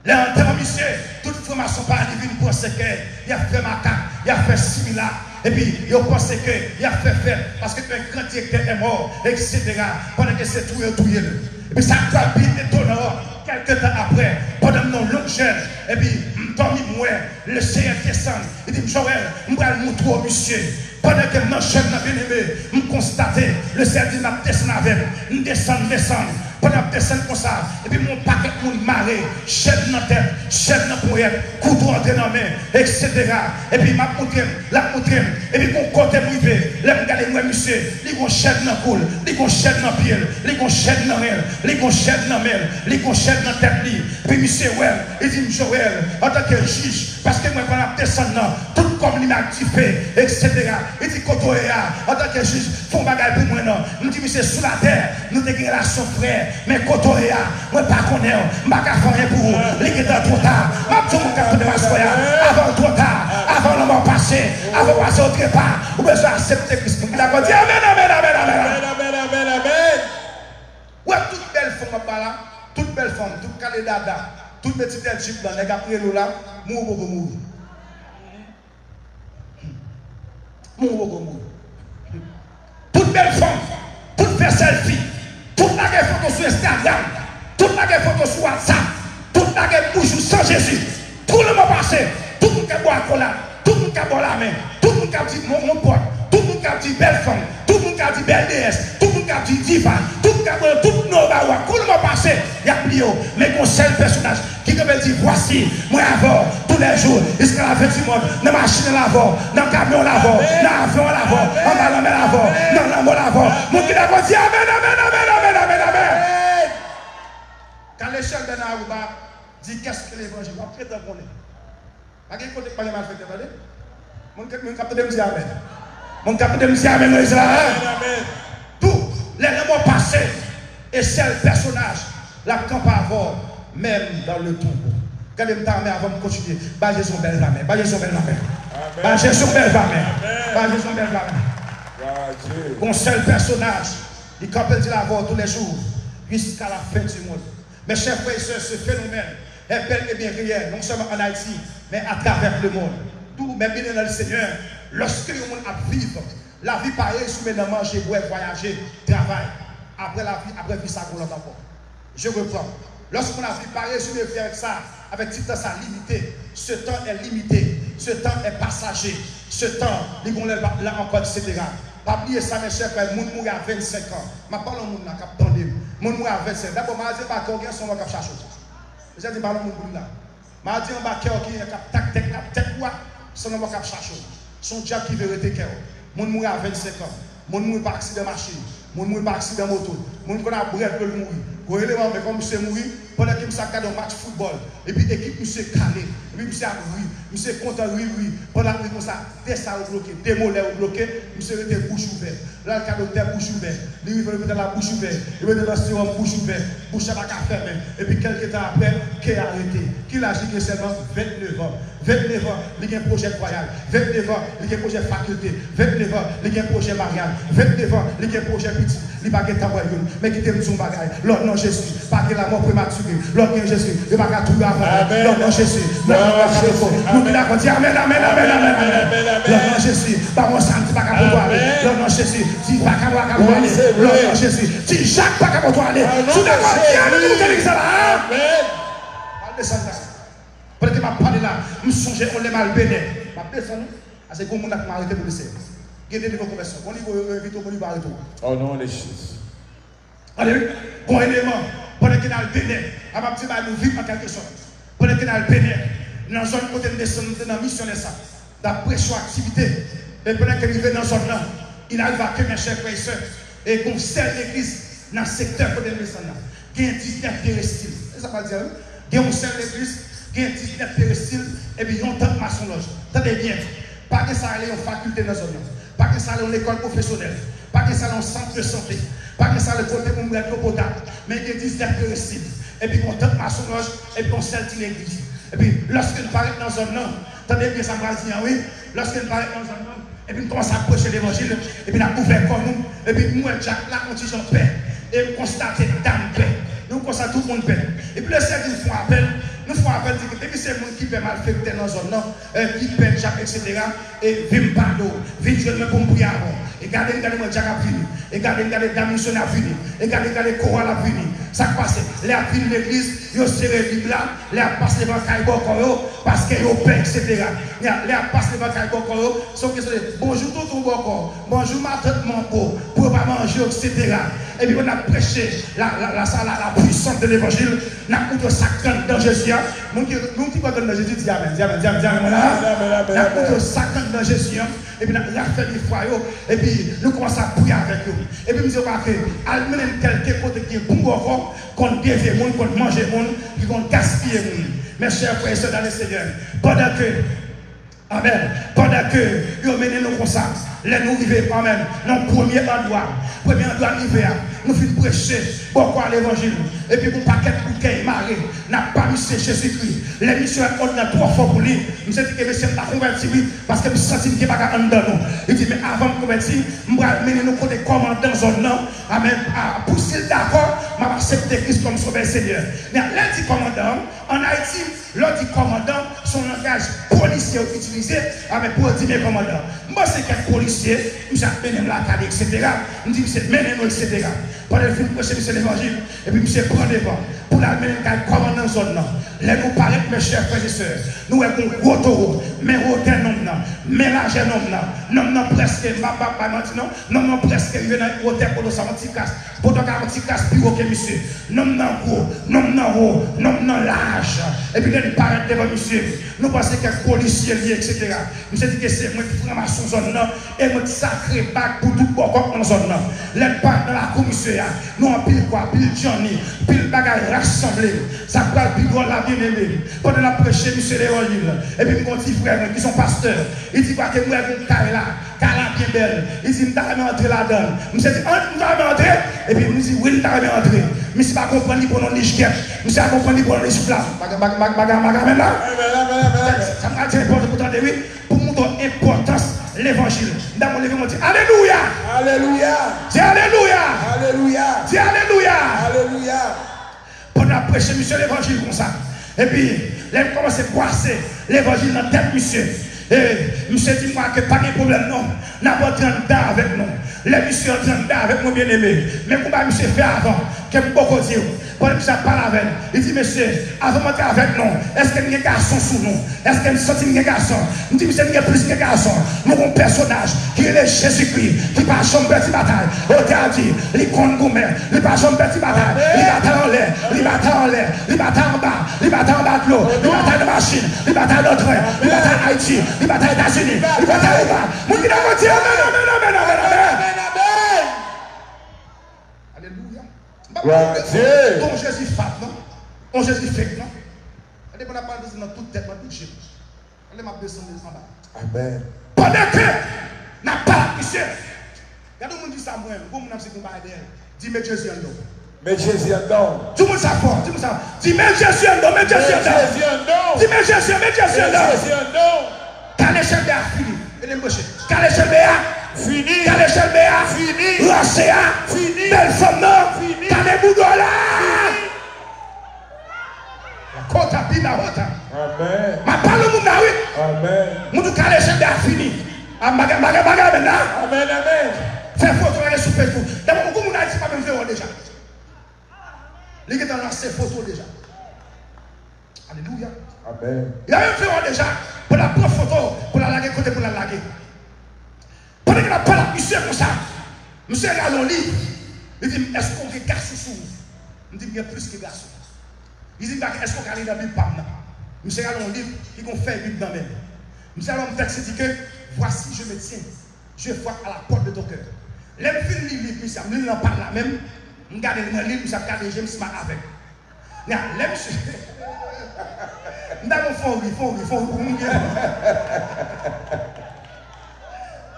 Là, en temps, monsieur, toute formation par divine pour ce qu'il a fait macaque, il a fait similaire. Et puis, il a pensé qu'il a fait fête parce que un grand directeur est mort, etc. Pendant que c'est tout. Et puis, ça a bien étonnant. Quelques temps après, pendant mon long jeûne, et puis, moi, le Seigneur descend. Il dit, Joël, je vais le montrer au monsieur. Pendant que mon jeûne n'a bien aimé, je constate, le Seigneur dit, je descends avec, je descends. Pendant que je descends comme ça, et puis mon paquet de marée, chef dans la tête, chef dans la poignette, couteau entré dans la main, etc. Et puis ma montre, et puis mon côté privé, là, regardez moi, monsieur, il y a un chef dans la coule, il y a un chef dans la pied, il y a un chef dans la main, il y a un chef dans la main, il y a un chef dans la tête. Puis monsieur, il dit, Joël, en tant que juge, parce que moi, quand je descends, tout comme il m'a activé, etc. Il dit, en tant que juge, il faut un bagage pour moi, non. Nous dit, monsieur, sous la terre, nous avons des relations frères. Mais quand on est là, je ne sais pas qu'on est, je ne sais pas faire pour vous. Les gens trop tard. Je ne sais pas avant trop tard, avant le moment passé, avant de passer au trépas. Vous besoin d'accepter Christ. Il a dit amen. Ouais, toute belle femme là, toute belle femme, toute calée dada, toute petite jupe là, les gars après là, mourir. Toute belle femme, toute belle selfie. Toute la guerre photo sur Instagram, toute la guerre photo sur WhatsApp, toute la guerre bouche sans Jésus. Tout le monde passé, tout le monde qui boit cola, tout le monde qui boit la main, tout le monde qui dit mon pote, tout le monde qui dit belle femme, tout le monde qui dit belle déesse, tout le monde qui dit diva, tout le monde qui dit tout nos barois, tout le monde passé, il y a plus haut, mais un seul personnage qui me dit voici, moi avant, tous les jours, jusqu'à la fin du monde, dans la machine l'avant, dans le camion l'avant, dans l'avion l'avant, en ballon l'avant, dans l'amour l'avant, mon qui l'a dit amen. Quand l'échelle de Narouba dit qu'est-ce que l'évangile, on prête à connaître. Pas qu'il côté pas mal fait, attendez. Mon capitaine dit amen. Mon capitaine dit amen, Israël. Tout les mots passés et seul personnage, la camp avant, même dans le tombeau. Quand les temps avant de continuer, j'ai son belle femme. Mon seul personnage, il capte dit la voix tous les jours, jusqu'à la fin du monde. Mes chers frères et sœurs, ce phénomène est bel et bien réel, non seulement en Haïti, mais à travers le monde. Tout, même bien dans le Seigneur, lorsque le monde a vivre, la vie pareille, sous maintenant manger, boire, voyager, travail. Après la vie, ça roule encore. Je reprends. Lorsqu'on a vie pareille, je vais faire ça, avec tout temps, ça limité. Ce temps est limité, ce temps est passager, ce temps, il y a là encore, etc. Pas oublier ça, mes chers frères, mon mourir à 25 ans. Je parle au monde qui a attendu. Mon mourir à 25 ans. D'abord, je ne sais pas combien sont qui chercher. Je dis, parle au monde là. Je dis, on va qui a tête, son nom qui chercher. Son diable qui veut rester cœur. Mon mourir à 25 ans. Mon mourir par accident de machine. Mon mourir par accident de moto. Mon qui a brûlé pour le mourir. Vous voyez, mais comme monsieur mourir, pendant que monsieur a un match football, et puis l'équipe monsieur calé, et puis monsieur a oui, monsieur content, oui, pendant que ça, des ça bloqué, des mollets bloqués, monsieur était bouche ouverte. Là, le cadeau était bouche ouverte. Lui, il veut mettre la bouche ouverte, il veut mettre la sérum bouche ouverte, bouche à la fermée. Et puis quelques temps après, qui est arrêté, qui l'a dit que seulement 29 ans. 29 ans, il y a un projet royal. 29 ans, il y a un projet faculté. 29 ans, il y a un projet mariage. 29 ans, il y a un projet petit. Il n'y a pas de temps, mais qui t'aime son bagage. L'autre non Jésus, pas que la mort prématurée. L'autre non Jésus, il n'y a pas de tout avant. L'autre non Jésus, l'autre non Jésus. Nous qui l'avons dit Amen, Amen, Amen, Amen, Amen. L'autre non Jésus, pas mon sang, pas qu'à pouvoir aller. L'autre non Jésus, dis pas qu'à pouvoir aller. L'autre non Jésus, dis Jacques, pas qu'à pouvoir aller. Tout d'accord, tiens, nous nous disons là. Amen. Parle de ça. Parce que je parle là, je me songe, on est mal béni. Je descends, c'est comme on a arrêté pour le service. Gardez les conversations. On y va vite, on y va arrêter. Oh non, les choses. Allez, bon élément. Pendant que nous allons béni, on va dire nous vivons en quelque sorte. Pendant que nous allons béni, dans la zone côté de descendre dans la mission de ça, d'après son activité. Et pendant que nous vivons dans la zone là, il arrive à que mes chers frères et sœurs, et qu'on sert l'église dans le secteur côté de descendre. Il y a 19 péréstiles. C'est ça qu'on va dire. Il y a un seul l'église. Il y a 19 péréstiles et puis il y a un temps de maçon loge. Tenez bien, pas que ça aille en faculté dans la zone, pas que ça aille en école professionnelle, pas que ça aille en centre de santé, pas que ça aille côté pour mettre l'eau potable, mais il y a 19 péréstiles. Et puis on temps de maçon loge et puis on scelle l'église. Et puis lorsque nous parlons dans la zone, tenez bien ça me dire, oui, lorsque nous parlons dans la zone, et puis nous commençons à prêcher l'évangile, et puis nous avons ouvert comme nous, et puis moi, Jacques, là, on dit j'en paix, et nous constatons dame paix. Nous constatons tout le monde paix. Et puis le Seigneur nous fait appel. Nous faisons appel, et puis c'est le monde qui peut mal faire dans la zone, qui peut Jacques, etc. Et vim pardon, vim je pour me prier avant. Et gardez moi Jacques a fini. Et gardez la mission a fini. Et gardez Coral a fini. Ça passe. Les a fini l'église, ils ont serré le là, les a passé devant Kaiboko, parce qu'ils ont paix, etc. Les a passé devant Kaiboko, sauf que c'est bonjour tout le monde, bonjour ma tante, mon beau, pour pas manger, etc. Et puis on a prêché la puissance de l'évangile, on a coupé ça dans Jésus. Nous qui va dans Jésus, dis Amen, dis Amen, dis Amen, dis Amen. On a coupé ça dans Jésus. Et puis on a fait des foyers. Et puis nous commençons à prier avec eux. Et puis nous disons que Allemagne quelque côté qui est bon encore, qu'on dévie les gens, qu'on mange les gens, qu'on gaspille les gens. Mes chers frères et sœurs dans le Seigneur, pendant que Amen. Pendant que nous menons nous comme ça, nous vivons, Amen, dans le premier endroit arrivé, nous finissons prêcher beaucoup à l'évangile. Et puis, pour un paquet de bouquets marés, n'a pas mis Jésus-Christ. Les missions ont 3 fois pour lui. Je me suis dit que monsieur m'a converti, parce que je me suis senti qu'il n'y a pas de dans nous. Il dit, mais avant de me convertir, je vais mener nous côté commandant zone. Amen. Pour s'il d'accord, je vais accepter Christ comme sauveur Seigneur. Mais l'un commandant, en Haïti, l'autre dit commandant, son langage policier utilisé, pour dire mes commandants. Moi, c'est quel policier, je suis mené la cadre, etc. Je dis, c'est mené nous, etc. Pendant le film, c'est l'évangile, et puis je prends devant. Pour la mener le commandant zone. Là, nous parlons, mes chers frères et sœurs, nous avons un gros taureau, mais aucun nom, mais l'argent nom, presque, non, presque, il y a un hôtel pour nous, un petit casse, pour nous, un petit casse plus haut que monsieur. Non, gros, non, large. Et puis, nous parlons devant monsieur. Nous pensons qu'il y a un policier lié, etc. Nous avons dit que c'est moi qui prends son zone, et moi qui sacré bac pour tout le monde dans zone. Les parents dans la commission, nous avons pile quoi, pile Johnny, pile bagage rassemblé. Ça va le plus la bien-aimée. Pendant la prêche, monsieur Léonil, et puis mon petit frère qui sont pasteurs, il dit que moi, je suis là, car bien belle. Il dit, je vais entrer là-dedans. Je dis, on va entrer. Et puis, il dit, oui, je vais entrer. Mais si je ne comprends pas pour nos niches, je ne comprends pas pour nos niches flammes. Ça m'a dit important pour t'entendre, oui, pour montrer l'importance de l'évangile. Dans mon livre, on dit, Alléluia. Alléluia. Dis Alléluia. Alléluia. Dis Alléluia. Alléluia. Pendant la prêche, monsieur, l'évangile comme ça. Et puis, là, il commence à boisser l'évangile dans la tête, monsieur. Et monsieur dit moi que pas de problème, non. N'a pas de temps avec nous. Les monsieur ont temps avec mon bien-aimé. Mais comment monsieur fait avant? Que beaucoup dire. Pendant que je parle avec il dit, monsieur, avant de monter avec nous, est-ce qu'il y a un garçon sous nous? Est-ce qu'il y a un sentiment de garçon? Je dis, monsieur, il y a plus que garçon. Nous avons un personnage qui est Jésus-Christ, qui passe son petit bataille. Au théâtre, il compte gourmet, il passe son petit bataille. Il bataille en l'air, il bataille en l'air, il bataille en bas, il bataille en bas de l'eau, il bataille de machine, il bataille de train, il bataille Haïti, il bataille États-Unis, il bataille au bas. Mon Dieu, amen. Alléluia. On Jésus fat, non? On Jésus fait, non? On a parlé de dans toute tête, dans toute chair. On m'a descendu en bas. Amen. Pendant que n'a pas monsieur. Regardez le monde dit ça moi, comme on a dit qu'on va aider. Dis mais Jésus en nous. Mais Jésus en nous. Tout le monde ça fort, tout le monde ça. Dis mais Jésus en nous, mais Jésus en nous. Dis mais Jésus, mais Jésus en nous. Quand les chambres a fini, et les moches. Quand les chambres a fini, quand les chambres a fini, l'océan fini, belle femme non, fini, quand les boudons là. Kota bina hota. Amen. Ma parle mon nawi. Amen. Mon tout calé chambres a fini. Baga maintenant. Amen, amen. Fais photo avec sur Facebook. D'abord beaucoup mon a dit pas même faire déjà. Les gens ont lancé photo déjà. Alléluia. Amen. Il a même fait déjà pour la prendre photo, pour la laguer côté pour la laguer. Pendant qu'il a parlé à monsieur comme ça, monsieur regarde le livre. Il dit, est-ce qu'on est garçon sous? Il dit, bien plus que garçon. Il dit, est-ce qu'on est dans la Bible? Monsieur regarde le livre, il a fait une Bible dans la même. Monsieur regarde le texte, il dit que, voici, je me tiens, je vois à la porte de ton cœur. L'aime fin le livre, monsieur, il n'en parle là même. Je regarde le livre, je regarde James avec. L'aime, monsieur. Nous avons fait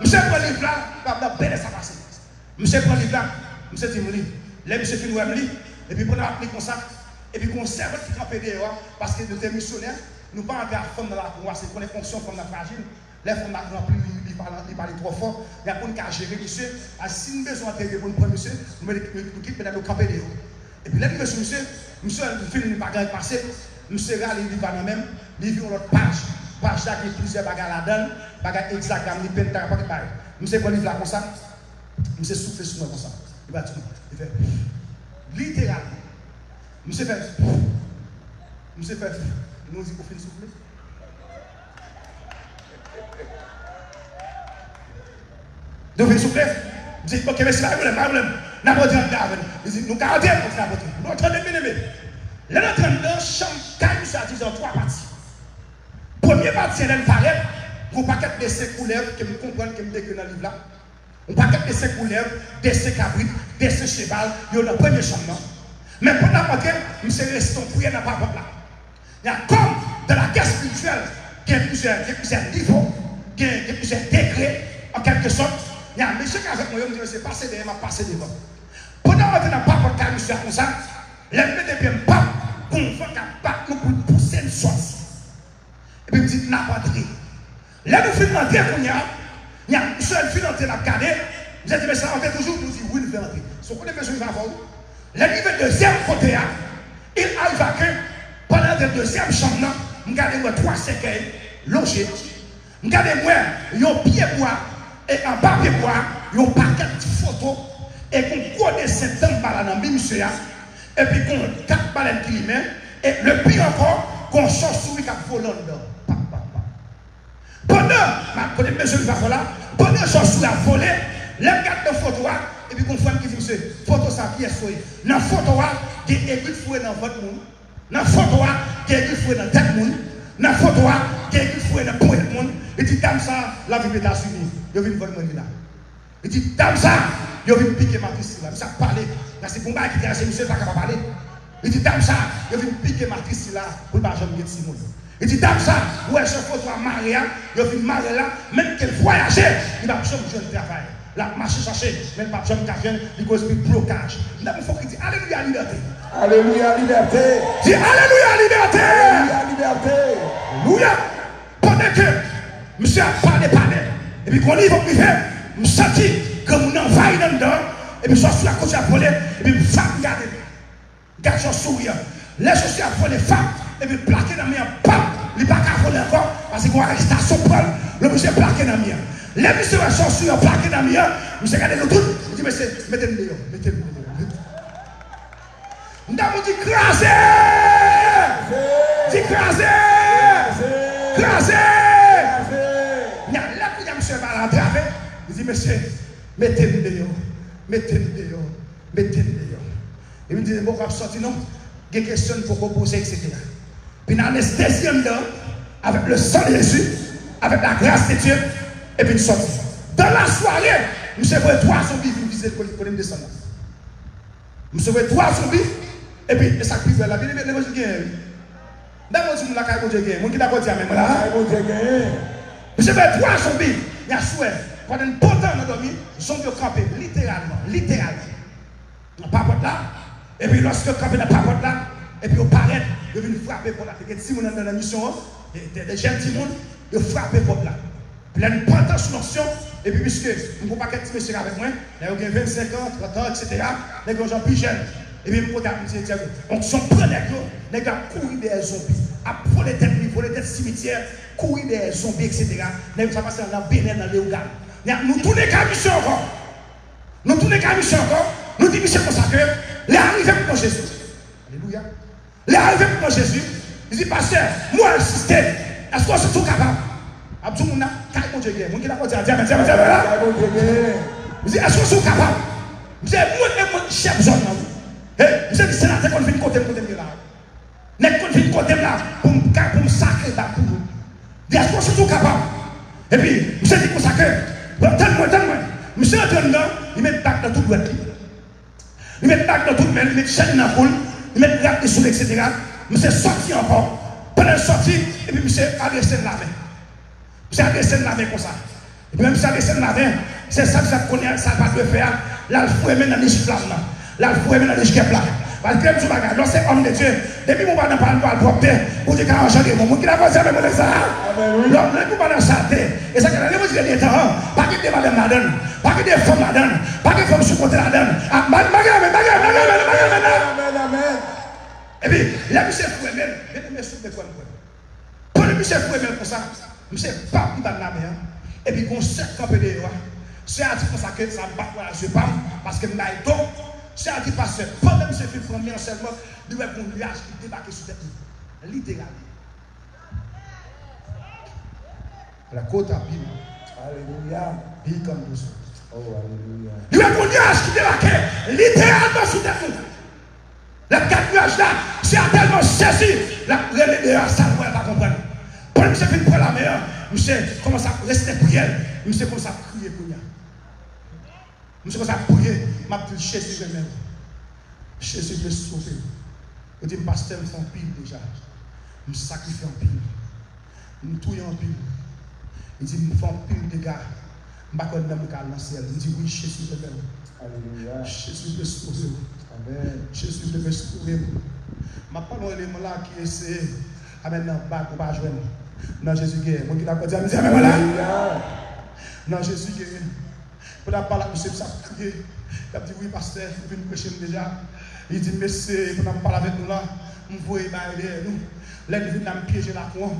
Monsieur prend le livre là, va bien ça passer. Monsieur prend le livre là, monsieur dit mon livre. Là, monsieur finit le livre, et puis pendant appliquer comme ça, et puis qu'on serve qui campait dehors, parce que nous sommes missionnaires, nous ne pouvons pas entrer à la femme dans la cour, c'est qu'on est fonction femme dans la fragile. Les femmes ont rempli, ils parlent trop fort, il y a pour nous gérer monsieur, si nous avons besoin de pour nous prendre monsieur, nous quittons nous camper dehors. Et puis là, monsieur, finit le bagage passé. Monsieur Ral, il va dans même, il vit l'autre page. Page là, il y a plusieurs bagages là-dedans, bagages exacts, il peine, pas de pareil. Monsieur prend le livre là comme ça, monsieur souffle sur moi comme ça. Il va tout. Il fait littéralement. Monsieur fait. Nous dit qu'on fait souffler. Nous fait souffler. Il dit, ok, mais c'est pas problème. N'a pas dit il dit, nous 40 nous 30 bien-aimés. Là, nous sommes dans chambre, nous en 3 parties. Première partie, c'est paraît, pour paquet de ces couleurs, que vous comprenez que vous décrivez dans le livre là. Un paquet de ces couleurs, de ces cabrites, de ces chevals, il y a dans la première chambre. Mais pendant que nous sommes restés en prière dans la parole là. Il y a comme dans la guerre spirituelle, il y a plusieurs niveaux, il y a plusieurs degrés, en quelque sorte. Il y a un monsieur qui a avec moi, il me dit, c'est passé devant, passé devant. Pendant que nous n'avons pas de cas, monsieur, comme ça, les mecs de pas qu'on va battre nous pour pousser une sortie. Et puis, il me dit, n'a pas de. Là, nous finissons d'entrer, il y a un seul fil d'entrée à regarder. Vous avez dit, mais ça entrer toujours, nous dit, oui, il veut entrer. Ce qu'on est besoin de voir. Là, il veut deuxième côté, il arrive à que, pendant la deuxième chambre, regardez-moi 3 cercueils logés. Regardez-moi, il y a un pied bois, et en bas pied bois, il y a un paquet de photos, et qu'on connaît cette dame dans le monsieur. Et puis qu'on 4 baleines qui met, et le pire encore, qu'on change sur lui qui a volé dedans. Pendant, quand les messieurs va là, pendant que change sur la volée, les gars de photo, et puis qu'on fait qui dit, monsieur, photo ça qui est souillé. Dans la photo, il y a des fouets dans votre monde. Dans la photo, il y a des fouets dans tête monde. Dans la photo, il y a des fouets dans point de monde. Et dit, dame ça, la vie des États-Unis, il y a une bonne monnaie là. Il dit, dame ça, il y a une piquer ma fille là. Ça parler. C'est pour moi qui dit, c'est monsieur pas capable de parler. Il dit, dame ça, il y a une piquer ma fille là pour ne pas jamais dire Simon. Il dit, dame ça, ouais, je photo à Maria, il y a une Maria là, même qu'elle voyageait, il va jamais jouer le travail. La marche chercher, même pas jamais café, il cause plus blocage. Il faut qu'il dise, Alléluia, liberté. Alléluia, liberté. Dis, Alléluia, liberté. Alléluia, liberté. Alléluia. Pendant que monsieur a parlé, et puis qu'on y va priver, je senti que mon envahit dedans, et puis je suis à côté à voler, et puis femme regarde, regarde son sourire. Là, je suis à voler femme, et puis plaqué dans le mien, pam, il n'est pas qu'à voler encore, parce qu'on reste à son Paul, le monsieur plaqué dans le mien. Les monsieur a son sourire plaqué dans le mien, monsieur regarde le tout, il dit, monsieur, mettez-le dehors, mettez-le dehors. Nous avons dit craser, dit craser, craser. Il y a là où il y a monsieur mal entravé, il dit, monsieur, mettez-le dehors, mettez-le dehors, mettez-le dehors. Il me dit, bon, quand je sorti, non, il y a des questions pour proposer, etc. Puis dans l'anesthésie dedans, avec le sang de Jésus, avec la grâce de Dieu, et puis une sortie. Dans la soirée, monsieur voit 3 zombies qui visaient pour me descendre. Je sauve 3 zombies. Et puis, ça qui fait la vie, les gens qui gagnent. D'abord, si vous l'avez gagné, vous qui d'accord dire même là. Je sauve 3 zombies. Il y a souhait. Pendant un bon temps, on a dormi, les zombies ont campé, littéralement. On papote là. Et puis, lorsque campé dans la papote là, et puis, on paraît, ils viennent frapper pour la tête. Si vous êtes dans la mission, des jeunes petits monde, ils frappent pour là. Puis là, nous prenons sous l'option, et puis puisque nous ne pouvons pas qu'être monsieur avec moi, nous avons 25 ans, 30 ans, etc. Nous avons gens plus jeunes. Et puis nous avons dit, on s'en prend des gars, nous avons couru des zombies, à voler des têtes, voler des cimetières, courir des zombies, etc. Nous avons passé dans le Bénin, dans le Léogal. Nous tournons qu'à mission encore. Nous tournons qu'à mission encore. Nous disons, monsieur, comme ça que, les arrivés pour Jésus. Alléluia. Les arrivés pour Jésus. Il dit, pasteur, moi, insister, est-ce qu'on se trouve capable? Abdou Mouna, quand on dit, mon qui n'a pas dit, est-ce qu'on est capable? Je dis, moi, chef zone, je dis, sénateur, qu'on vient côté là. N'est qu'on vient côté là, pour me sacrer là pour vous. Est-ce qu'on est capable? Et puis, je dis, consacrer, donne-moi. Monsieur est dedans, il met bac dans tout le monde. Il met bac dans tout le monde, il met chaîne dans la poule, il met bac dessous, etc. Monsieur sorti encore. Pendant la sortie, et puis monsieur agressé la main. Monsieur agressé la main comme ça. Et puis même si agressé la main, c'est ça que ça connaît, ça va le faire. Là, il faut aimer dans les flammes. Là, il faut aimer dans les chiens là. Parce que je regarde, lorsque c'est homme de Dieu, depuis mon papa n'a pas le propre, pour dire qu'il a enchanté mon monde, qu'il a pensé avec mon ça. L'homme n'est pas dans sa tête. Et ça, quand on dit les temps, pas qu'il y ait des madame là-dedans, pas qu'il y ait des femmes là-dedans, pas qu'il y ait des femmes sur côté là-dedans. Amen. Et puis, là, monsieur Fouemel, bien sûr, de quoi nous. Pour le monsieur Fouemel, pour ça, monsieur pas qui va la mer. Et puis, qu'on sait qu'on peut dire, c'est un petit peu ça que ça me bat, voilà, je parle, parce que je m'aille donc. C'est un petit peu parce que pendant que monsieur fait premier enseignement, il y a un nuage qui débarque sur tête. Littéralement. La côte à Bible. Alléluia. Bible comme nous. Oh, alléluia. Il y a un nuage qui débarque littéralement sur tête. La 4 nuages là, c'est tellement saisi. La relève ça ne va pas comprendre. Pendant que monsieur fait pour la mer, monsieur commence à rester prière. Monsieur commence à crier pour nous. Monsieur commence à prier. M'a dit Jésus lui-même. Jésus veut sauver. Il dit pasteur, me fait un pile déjà. Me sacrifie en pile. Me touille en pile. Il dit me fait un pile de gars. Je ne vais pas dans le ciel. Il dit oui, Jésus lui-même. Alléluia. Jésus veut sauver. Amen. Jésus veut sauver. Ma parole est là qui essaie. Amen. Non, pas pour pas jouer. Non, Jésus qui est. Moi qui n'a pas dit, amen là. Non, Jésus qui est. Pour la parole, monsieur, ça a crié. Il a dit oui, pasteur, vous venez prêcher déjà. Il dit, monsieur, pour nous parler avec nous là, vous voyez derrière nous. Là, il vient me piéger la croix.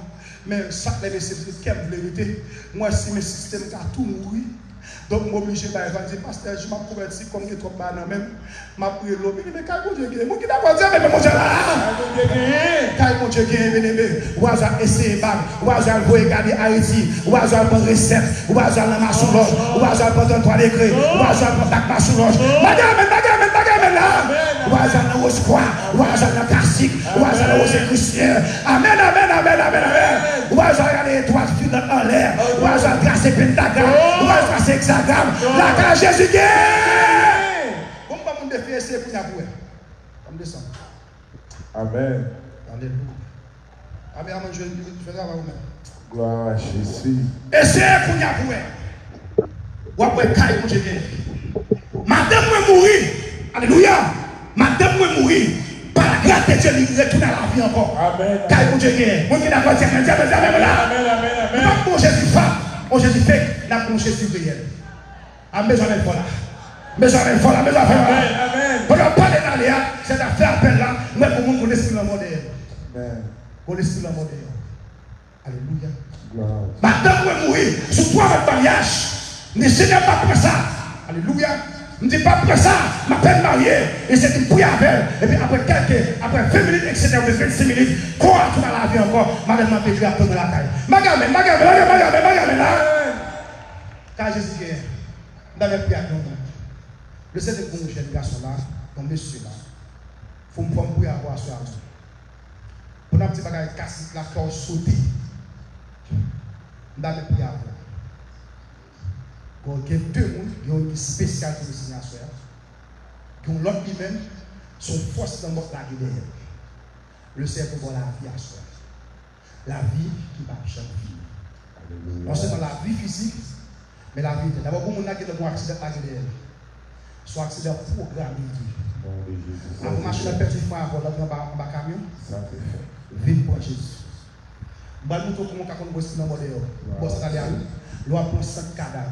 Mais ça, les messieurs, c'est quelle vérité. Moi, si mes systèmes ont tout mouru. Donc, je suis obligé de dire, pasteur, je m'en converti comme que trop bas même. Je m'en prié l'eau. Mais quand Dieu est, moi qui d'abord dire, mais mon Dieu là. Quand mon Dieu est, bien-aimé, ou à essayer ou à regarder Haïti, ou à prendre recette, ou à la massouloge, ou à prendre 3 degrés, ou à prendre la massouloge. Bagarre là. Ou à la rose quoi, ou à la classique, ou à la rose chrétien. Amen. Ou à regarder étoiles filantes en l'air, ou à tracer pentagramme, ou à tracer hexagramme. La grâce de Jésus. Comment on peut faire essayer pour nous avouer? Comme descend. Amen. Alléluia. Amen. Je vais faire ça vous-même. Gloire à Jésus. Essayez pour nous avouer. Ou après, caille mon Dieu. Madame moi mourir. Alléluia. Madame moi mourir. Par la grâce de Dieu, il retourne à la vie encore. Amen. Caille mon Dieu. Moi qui n'ai pas dit, amen. Pas Jésus femme. On Jésus fait, n'a pas Jésus réel. Amen. J'en ai pas là. Mais j'en ai pas là. Amen. Pour ne pas aller là, c'est à faire appel là. Mais pour nous, on est sur le monde. Amen. On est sur le monde. Alléluia. Gloire. Madame moi mourir. Sous toi, votre mariage. Ne sais pas pour ça. Alléluia. Je ne dis pas pour ça, ma peine mariée, et c'est une prière avec elle. Et puis après 20 minutes, etc., 26 minutes, quoi, tout dans la vie encore, madame m'a pété à prendre la taille. Magame là. Car Jésus est, dans le prière, le seul bon jeune garçon là, mon monsieur là, il faut me prendre pour avoir ce argent. Pour un petit bagage casse la corde sauter. Dans le prière. Il y a 2 personnes qui ont une spéciale pour le Seigneur. Qui ont l'autre lui-même, Son force dans notre la derrière. Le cerveau pour la vie à soi. La vie qui va jamais finir. Non seulement la vie physique, mais la vie. D'abord, pour mon accident derrière. Soit accident programmé. Après, machine a perdu fois avant dans le camion. Vive pour Jésus. Je vais vous montrer comment on peut dans le modèle. Bon, ça va aller. L'on prend 5 cadavres.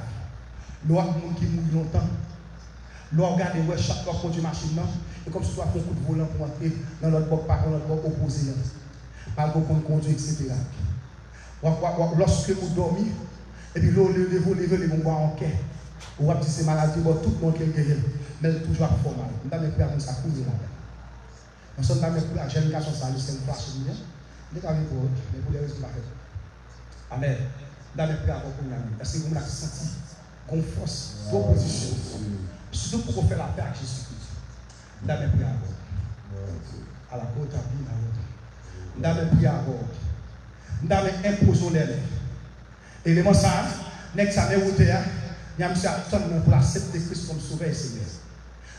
L'on a des gens qui mourent longtemps. L'on regarde chaque fois de machine. Et comme si tu as fait un coup de volant pour entrer dans l'autre bord, par l'autre bord opposé. Par le conduit, etc. Lorsque vous dormez, et puis l'eau levé les bons en quai. Ou vous c'est maladie, tout le monde qui est guéri. Mais toujours à formal. Nous avons pris à ça pour nous là. Nous sommes dans la génération, ça nous sommes pas chez nous. Nous avons pour mais pour les raisons de la fête. Amen. Nous avons pris à pour nous. Parce que vous l'avez senti comme force d'opposition. Surtout pour faire la paix avec Jésus-Christ. Nous avons pris à la côte à vie. Nous avons pris à bord. Nous avons imposé les et les mensonges, nous avons été à nous avons pour accepter Christ comme sauveur et Seigneur.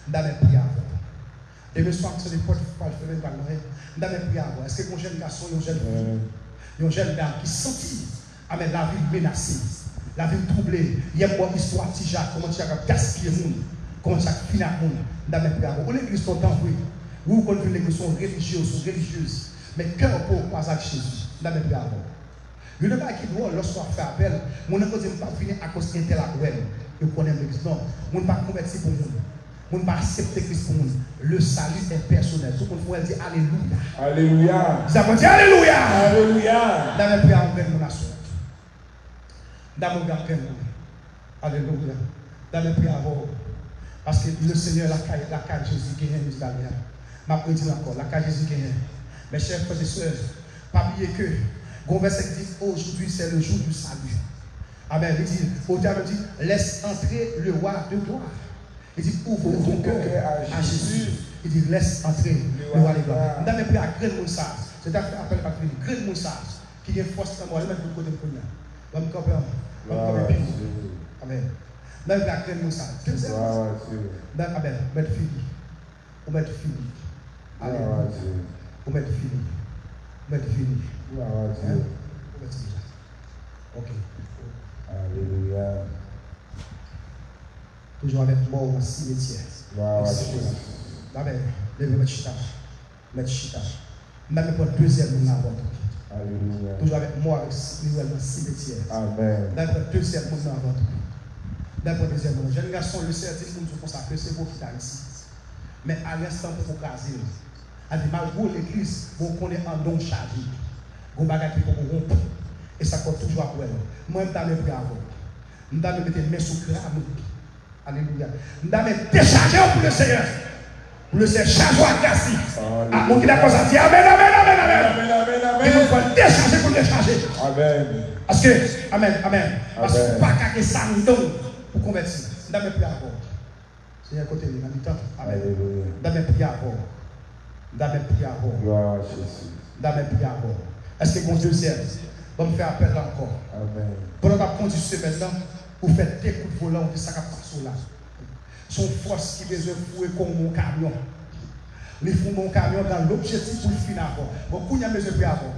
Nous avons pris à bord. Et le soir, c'est les portes qui parlent de nous avons pris à bord. Est-ce que un jeune garçon, un jeune fille, un jeune dame qui sentit la vie menacée, la vie troublée, il y a une histoire de Tija, comment tu as gaspillé le monde, comment tu as fini le monde. Nous avons pris à bord. L'église est en temps, oui. Vous connaissez l'église sont religieuses. Mais cœur pour croiser Jésus, nous avons pris à bord. Il y a des gens qui doivent, lorsqu'on fait appel, mon ne peut pas venir à cause d'un tel acte. Je connais l'église. Non, on ne peut pas convertir pour nous. On ne peut pas accepter Christ pour nous. Le salut est personnel. Tout le monde peut dire Alléluia. Alléluia. Vous avez dit Alléluia. Alléluia. Nous avons pris à mon nation. Nous avons pris à Alléluia. Nous avons pris à vous. Parce que le Seigneur, la caille Jésus qui est nous d'ailleurs. Ma prédit encore, la caille Jésus qui est. Mes chers frères et sœurs, pas oublier que le verset dit aujourd'hui c'est le jour du salut. Amen. Il dit, auteur dit, laisse entrer le roi de gloire. Il dit, ouvre ton cœur à Jésus. Il dit, laisse entrer le roi de gloire. Nous avons pris à grand monde ça. C'est un appel à grand monde ça. Qui a force dans moi. Je vais mettre le côté de premier. Je vais me camper. Amen. Nous avons pris à grand monde ça. Amen. Mettre fini. Ou mettre fini. Alléluia. Ou mettre fini. Mettre fini. Ok. Alléluia. Toujours avec moi au cimetière. Amen. Mettre chita. Mettre chita. Même pour le deuxième monde avant. Alléluia. Toujours avec moi au cimetière. Amen. Même pour le deuxième monde avant. Même pour le deuxième monde. Jeune garçon, le certain monde se consacre, c'est vous qui êtes ici. Mais à l'instant pour vous caser. Malgré l'église, vous connaissez un don chargé. Vous avez qui pour vous rompre. Et ça compte toujours après. Moi, je vais me avant. Je vais me mettre mes sous crâne. Alléluia. Je vais me décharger pour le Seigneur. Pour le Seigneur, charge-moi à casser. À mon qui n'a pas dit Amen, Amen, Amen, Amen. Amen. Il faut décharger pour décharger. Amen. Parce que, Amen, Amen. Parce que pas qu'à ça nous donne pour convertir. Je vais me prier avant. Seigneur, côté de l'habitant. Amen. Je vais me prier avant. Je vais me prier avant. Gloire à Jésus. Je vais me prier avant. Est-ce que mon deuxième va me faire appel là encore? Amen. Pendant la condition maintenant, vous faites des coups de volant, vous ça passe là. Son force qui besoin de fouer comme mon camion. Les font mon camion dans l'objectif pour le finir avant. Bon, quand il y a besoin de avant,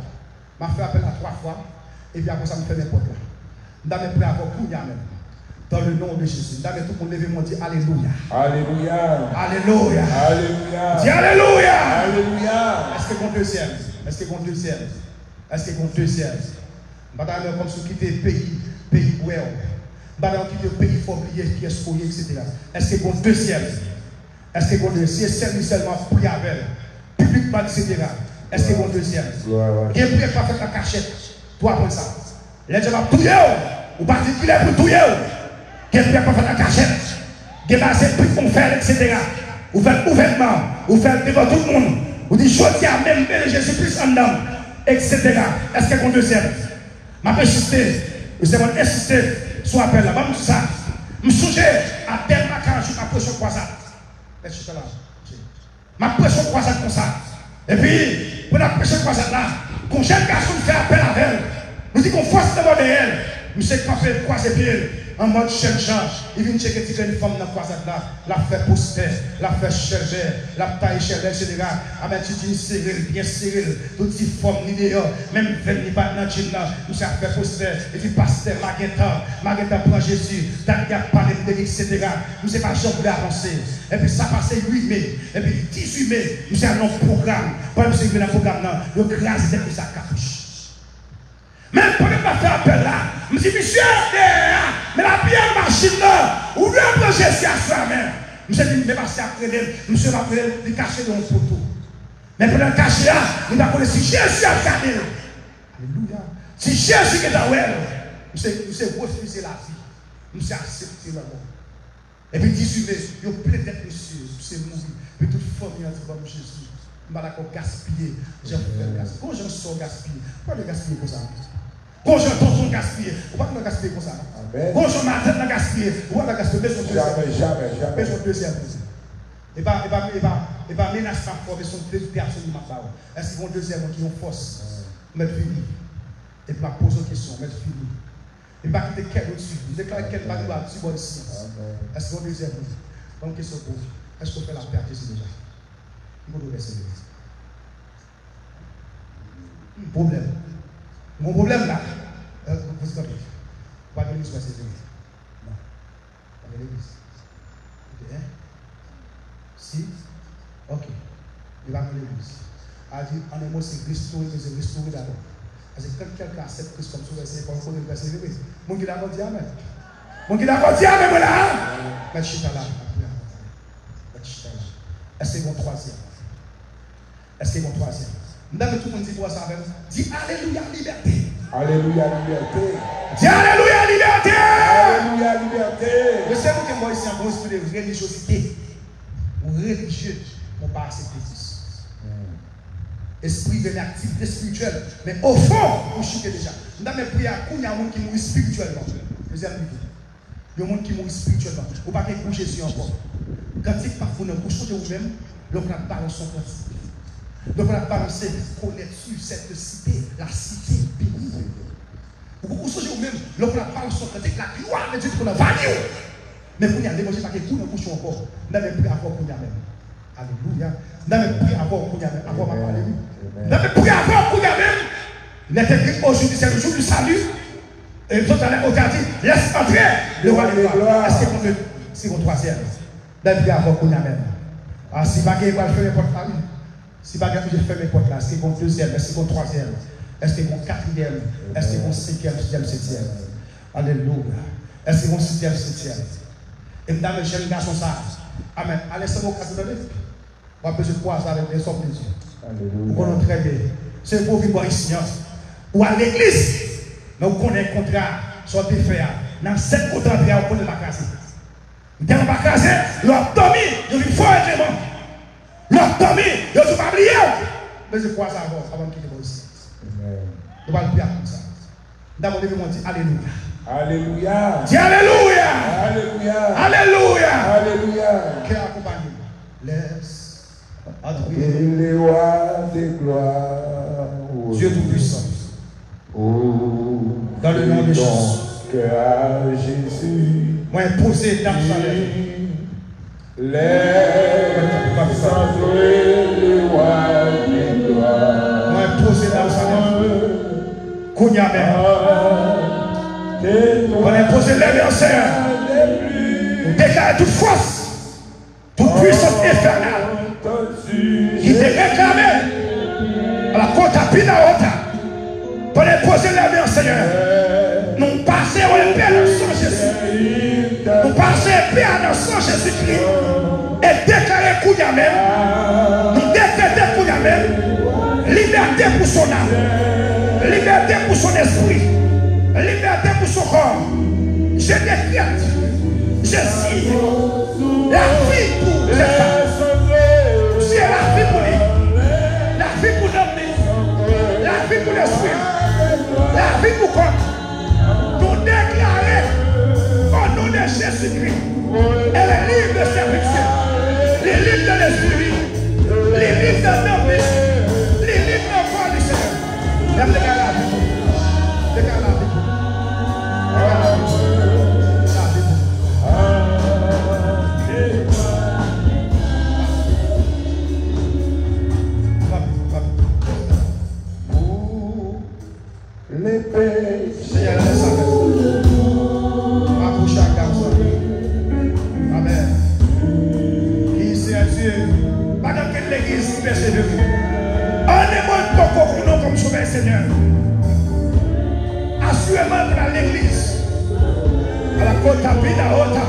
m'a fait appel à 3 fois, et puis après ça me fait n'importe là. Je vais prier avant, quand il y a même. Dans le nom de Jésus. Dans tout le monde lever, dit Alléluia. Alléluia. Alléluia. Alléluia. Dis Alléluia. Alléluia. Est-ce que mon deuxième? Est-ce que mon deuxième? Est-ce que mon deuxième? Madame, comme si vous quittez le pays où est. Madame, quittez le pays, il faut oublier qui est spolié, etc. Est-ce que mon deuxième? Est-ce que mon deuxième? Si seulement prier avec elle, publiquement, etc. Est-ce que mon deuxième? Il est prêt à faire la cachette. Toi, après ça. Les gens vont touiller, ou pas dire qu'il est pour touiller. Il est prêt à faire la cachette. Il est passé plus qu'on fait, etc. Vous faites ouvertement, vous faites devant tout le monde. Vous dites, je tiens même Jésus-Christ en dedans, etc. Est-ce que mon deuxième? Je vais insister, je vais insister sur l'appel là. Je ça. Je suis sujet à tel matin, je suis à pression croisade. Je suis là. Ma pression croisade comme ça. Et puis, pour la pression croisade là, quand jeune garçon fait appel à elle, nous dit qu'on force devant elle, nous sais qu'on fait croiser pied. en mode jeune gens. Il vient checker une femme dans la croisade là, la fait poster, la fait chercher, la taille chercher, etc. Ah ben tu dis serré, bien serré, toutes ces formes ni dehors, même wenn ni pas dans le jean là, nous ça fait poster, et puis pasteur Maguetta prend Jésus, Daniel parle de etc. Nous c'est pas jamais avancer. Et puis ça passe 8 mai, et puis 18 mai, nous c'est un programme. Pas nous c'est un programme là, le grâce de sa capuche. Même pour ne pas faire appel là, je dis, monsieur, mais la pierre machine là, où lui a Jésus à sa main. Monsieur dit, mais passer après elle, monsieur va après elle, il cache dans le poteau. Mais pour le cacher là, il va connaître si Jésus a gagné. Alléluia. Si Jésus est dans elle, monsieur refuser la vie. Monsieur accepter la mort. Et puis 18 mai, il y a plein d'être monsieur, c'est mourir. Puis toute famille a dit, bon Jésus, je ne vais pas gaspiller. J'ai fait gaspiller. Quand je sors gaspiller, pourquoi le gaspiller comme ça? Quand je tonton gaspiller, pourquoi le gaspiller comme ça? Quand je m'attends gaspiller, pourquoi le gaspiller? Jamais. Besoin de deuxième. Et pas menace pas fort, mais son deux personnes qui m'appellent. Est-ce qu'ils vont deuxième qui ont force? Mais fini. Et puis, je pose une question, mais fini. Et pas quitter quel autre suivi. Déclare quel bateau a si bonne science. Est-ce qu'ils vont deuxième? Donc, question pour vous. Est-ce qu'on fait la paix à Jésus déjà? Il faut nous laisser. Problème. Mon problème là, vous savez, pas de l'église, c'est non. Pas de l'église. Ok, hein? Si? Ok. Il va dans l'église. A dit, en un mot, c'est restaurer, mais c'est restaurer d'abord. Parce que quand quelqu'un accepte Christ comme ça, c'est pas encore de persévérer. Mon qui d'accord dit Amen. Mon qui d'accord dit Amen, voilà. Mais chita là. Est-ce que c'est mon troisième? Est-ce que c'est mon troisième? Nous avons tout le monde dit quoi ça avec? Dis Alléluia, liberté. Alléluia, liberté. Dis Alléluia, liberté. Alléluia, liberté. Je sais que moi ici, en gros esprit de religiosité. Ou religieux, on ne pas accepter Christ. Esprit de l'activité spirituelle. Mais au fond, on chute déjà. Nous avons prié à il y a un monde qui mourit spirituellement. Deuxième niveau. Il y a un monde qui mourit spirituellement. Ou pas qu'il couche Jésus encore. Quand il parfois dans le couche de vous-même, l'on a parlé son cantique. Donc on a balancé, connaître sur cette cité, la cité bénie. Vous songez vous-même, l'on a parlé son cantique, la gloire de Dieu qu'on a value. Mais vous n'y allez, moi je ne sais pas que vous ne couchez encore. Vous n'avez plus à voir pour y même. Alléluia. Vous n'avez plus à voir pour y même. Avoir ma parole. Vous n'avez plus à voir pour y même. Il est écrit aujourd'hui, c'est le jour du salut. Et tout à l'heure, on a dit, laisse entrer le roi des gloires. Est-ce que c'est mon troisième? Vous n'avez plus à voir pour y même. Ah, si vous n'avez pas fait n'importe quoi. Si pas je fais mes potes là, est-ce qu'ils vont deuxième, est-ce qu'ils vont troisième, est-ce qu'ils vont quatrième, est-ce qu'ils vont cinquième, sixième, septième? Alléluia. Est-ce qu'ils vont sixième, septième? Et mesdames et jeunes garçons ça. Amen. Allez, c'est mon cas de donner. On va besoin de croire ça avec des hommes de Dieu. Alléluia. Vous connaissez très bien. C'est pour vivre ici. Ou à l'église. Mais vous connaissez le contrat, soit des frères. Dans 7 contrats, vous connaissez la case. Dans la case, l'autonomie, il faut être bon. L'autonomie, je ne suis pas oublié. Mais je crois ça avant de quitter ici. Je vais le prier comme ça. D'abord, je vais dire Alléluia. Alléluia. Dis Alléluia. Alléluia. Alléluia. Alléluia. Quel accompagnement. Laisse entrer les rois des gloires. Dieu Tout-Puissant. Dans le nom de Jésus. Que à Jésus. Moi, imposé dans sa Laisse entrer les rois des gloires. Moi, imposé dans sa Kounia même. On impose les versets. On déclare toute force, toute puissance infernale qui est réclamée à la côte à Pinaota. Pour imposer les versets, Seigneur. Nous passons au Père dans son Jésus. Nous passons au Père dans son Jésus-Christ. Et déclarer Kounia même. Nous déclarer Kounia même. Liberté pour son âme. Liberté pour son esprit. Liberté pour son corps. Je décrète. Je signe la vie pour les femmes. C'est la vie pour lui. La vie pour l'homme. La vie pour l'esprit. La vie pour quoi? Nous déclarer au nom de Jésus-Christ. Elle est libre de servitude. Elle est libre de l'esprit. Elle est libre de l'homme. Elle est libre de foi du Seigneur. Même déclarer la vie. Déclarer la vie. persévérer. On demande beaucoup pour nous comme sauveur Seigneur. Assurément pour l'église. À la côte à Vida Hota.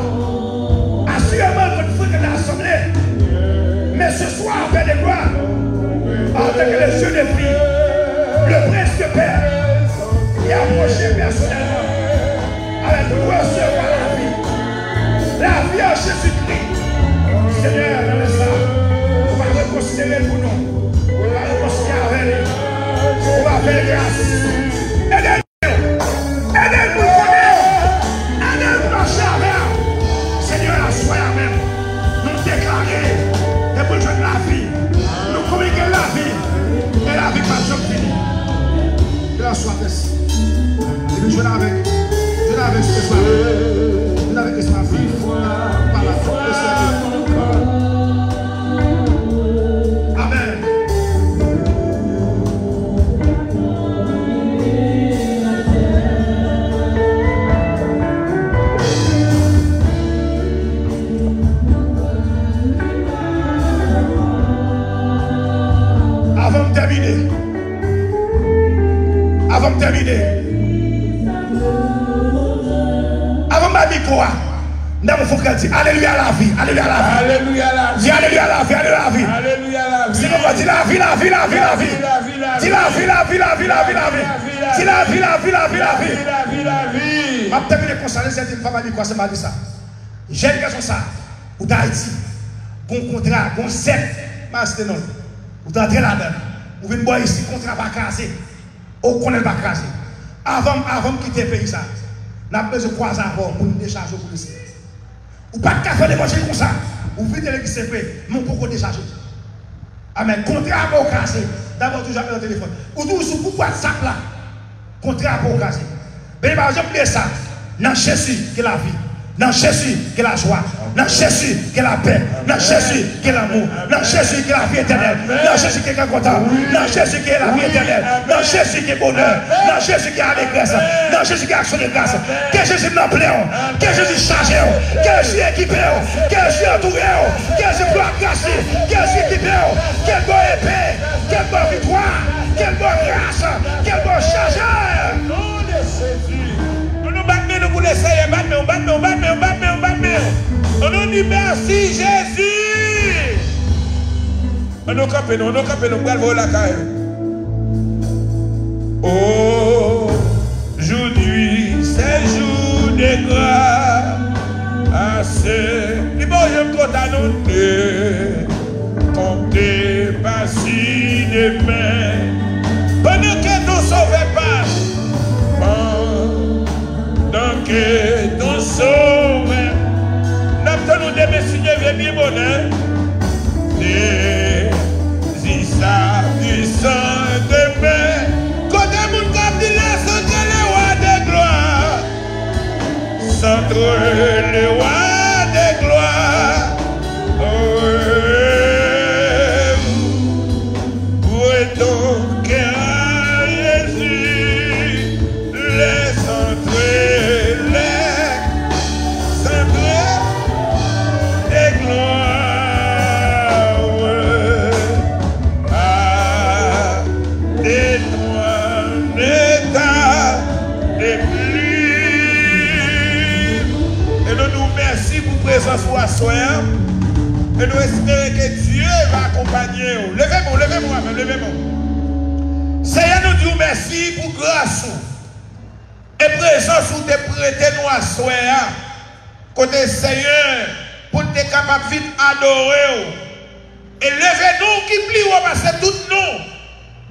Assurément pour le fruit de l'assemblée. Mais ce soir, Père de gloire, en tant que les yeux de filles, le prince de Père, il a approché personnellement avec nous recevoir la vie en Jésus-Christ. Seigneur, dans le sang, on va reconsidérer pour nous, on va reconsidérer avec lui, on va faire grâce. Aidez-nous, aidez-nous, aidez-nous dans le Seigneur, soyez même, nous déclarer, et pour jouer la vie, nous communiquer la vie, et la vie pas jamais finie. Que la soit merci. Et nous jouons avec ce soir. Nous avec ce soir. Par la foi de Seigneur. Amen. Avant de terminer. Avant de terminer. Avant ma micro, nous faut qu'elle dise Alléluia à la vie, Alléluia à la vie, Alléluia la vie. dis Alléluia à la vie, Alléluia à la vie. Alléluia la vie. Si nous dis la vie, la vie, la vie, la vie. Dis la vie, la vie, la vie, la vie, la vie. Dis la vie, la vie, la vie, la vie. La vie, la vie. Ma terminé comme ça, les une femme à micro, c'est m'a dit ça. J'ai une question ça. Ou d'Haïti, bon contrat, bon secte, mais c'est non. Ou d'entrer là-dedans. Ou venez boire ici, contrat pas casé. Ou connaît pas casé. Avant de quitter le pays ça. N'a pas besoin de croiser avant pour nous décharger pour ici. Ou pas de faire des marchés comme ça. Ou vite l'église c'est fait, mon pourquoi décharger. Amen. Contrat pour casser. D'abord toujours avec le téléphone. Ou tout sur pour WhatsApp là. Contrat pour casser. Mais par exemple, ça. Dans Jésus qui est la vie. Dans Jésus qui est la joie. Dans Jésus qui est la paix. Dans Jésus qui est l'amour. Dans Jésus qui est la vie éternelle. Dans Jésus qui est content. Dans Jésus qui est la vie éternelle. Dans Jésus qui est bonheur. Dans Jésus qui est allégresse. Dans Jésus qui est action de grâce. Que Jésus m'en plaît. Que Jésus charge. Que Jésus équipé. Que Jésus entouré. Que Jésus gloire grâce. Que Jésus équipé. Quelle bonne épée. Quelle bonne victoire. Quelle bonne grâce. Quelle bonne charge. Nous pour l'essayer, on nous dit merci Jésus. On nous campe, on nous la caille. Aujourd'hui, c'est jour de grâce. Les bon, je me compte à nous comptez pas si demain. Pendant que nous sauvons pas. Donc, nous sommes, nous devons signer bien bonheur. Et si ça du sang de paix, côté mon cap dit la centre le roi de gloire. Centre le roi de gloire. Où est ton cœur, Jésus? Laisse entrer. Et nous espérons que Dieu va accompagner vous. Levez-moi. Seigneur, nous disons merci pour grâce. Et présence où tu prêté nous à soi. Côté Seigneur, pour être capable de adorer. Et levez-nous qui plions, parce que tous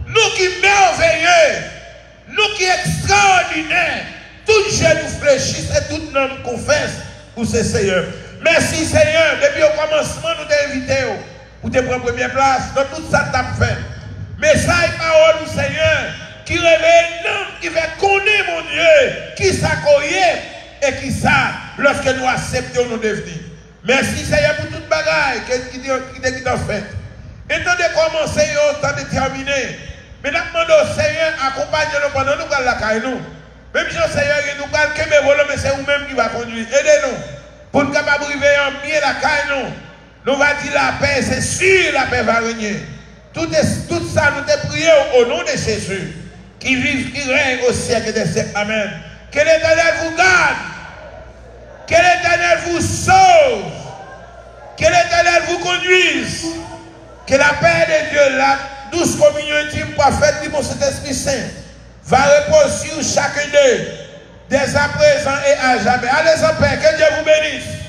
nous qui merveilleux, nous qui extraordinaires, tout jeune nous fléchissent et tout nous confesse pour ce Seigneur. Merci Seigneur, depuis au commencement nous t'avons invité pour te prendre première place dans tout ça que tu as fait. Message parole du Seigneur qui révèle l'homme qui fait connaître mon Dieu, qui s'accueille et qui ça lorsque nous acceptons nous devenir. Merci Seigneur pour toute bagaille qui t'a fait. Et tant de commencer, tant de terminer. Mais nous demandons au Seigneur accompagne-nous pendant nous la caille nous. Même si le Seigneur nous parle que mes volants, mais c'est vous-même qui va conduire. Aidez-nous. Pour nous capables d'arriver en mieux la caille nous. Nous va dire la paix, c'est sûr la paix va régner. Tout ça, nous te prions au nom de Jésus, qui vive, qui règne au siècle des siècles. Amen. Que l'Éternel vous garde. Que l'Éternel vous sauve. Que l'Éternel vous conduise. Que la paix de Dieu, la douce communion intime, parfaite du bon Saint-Esprit Saint, va reposer sur chacun d'eux, dès à présent et à jamais. Allez en paix. Que Dieu vous bénisse.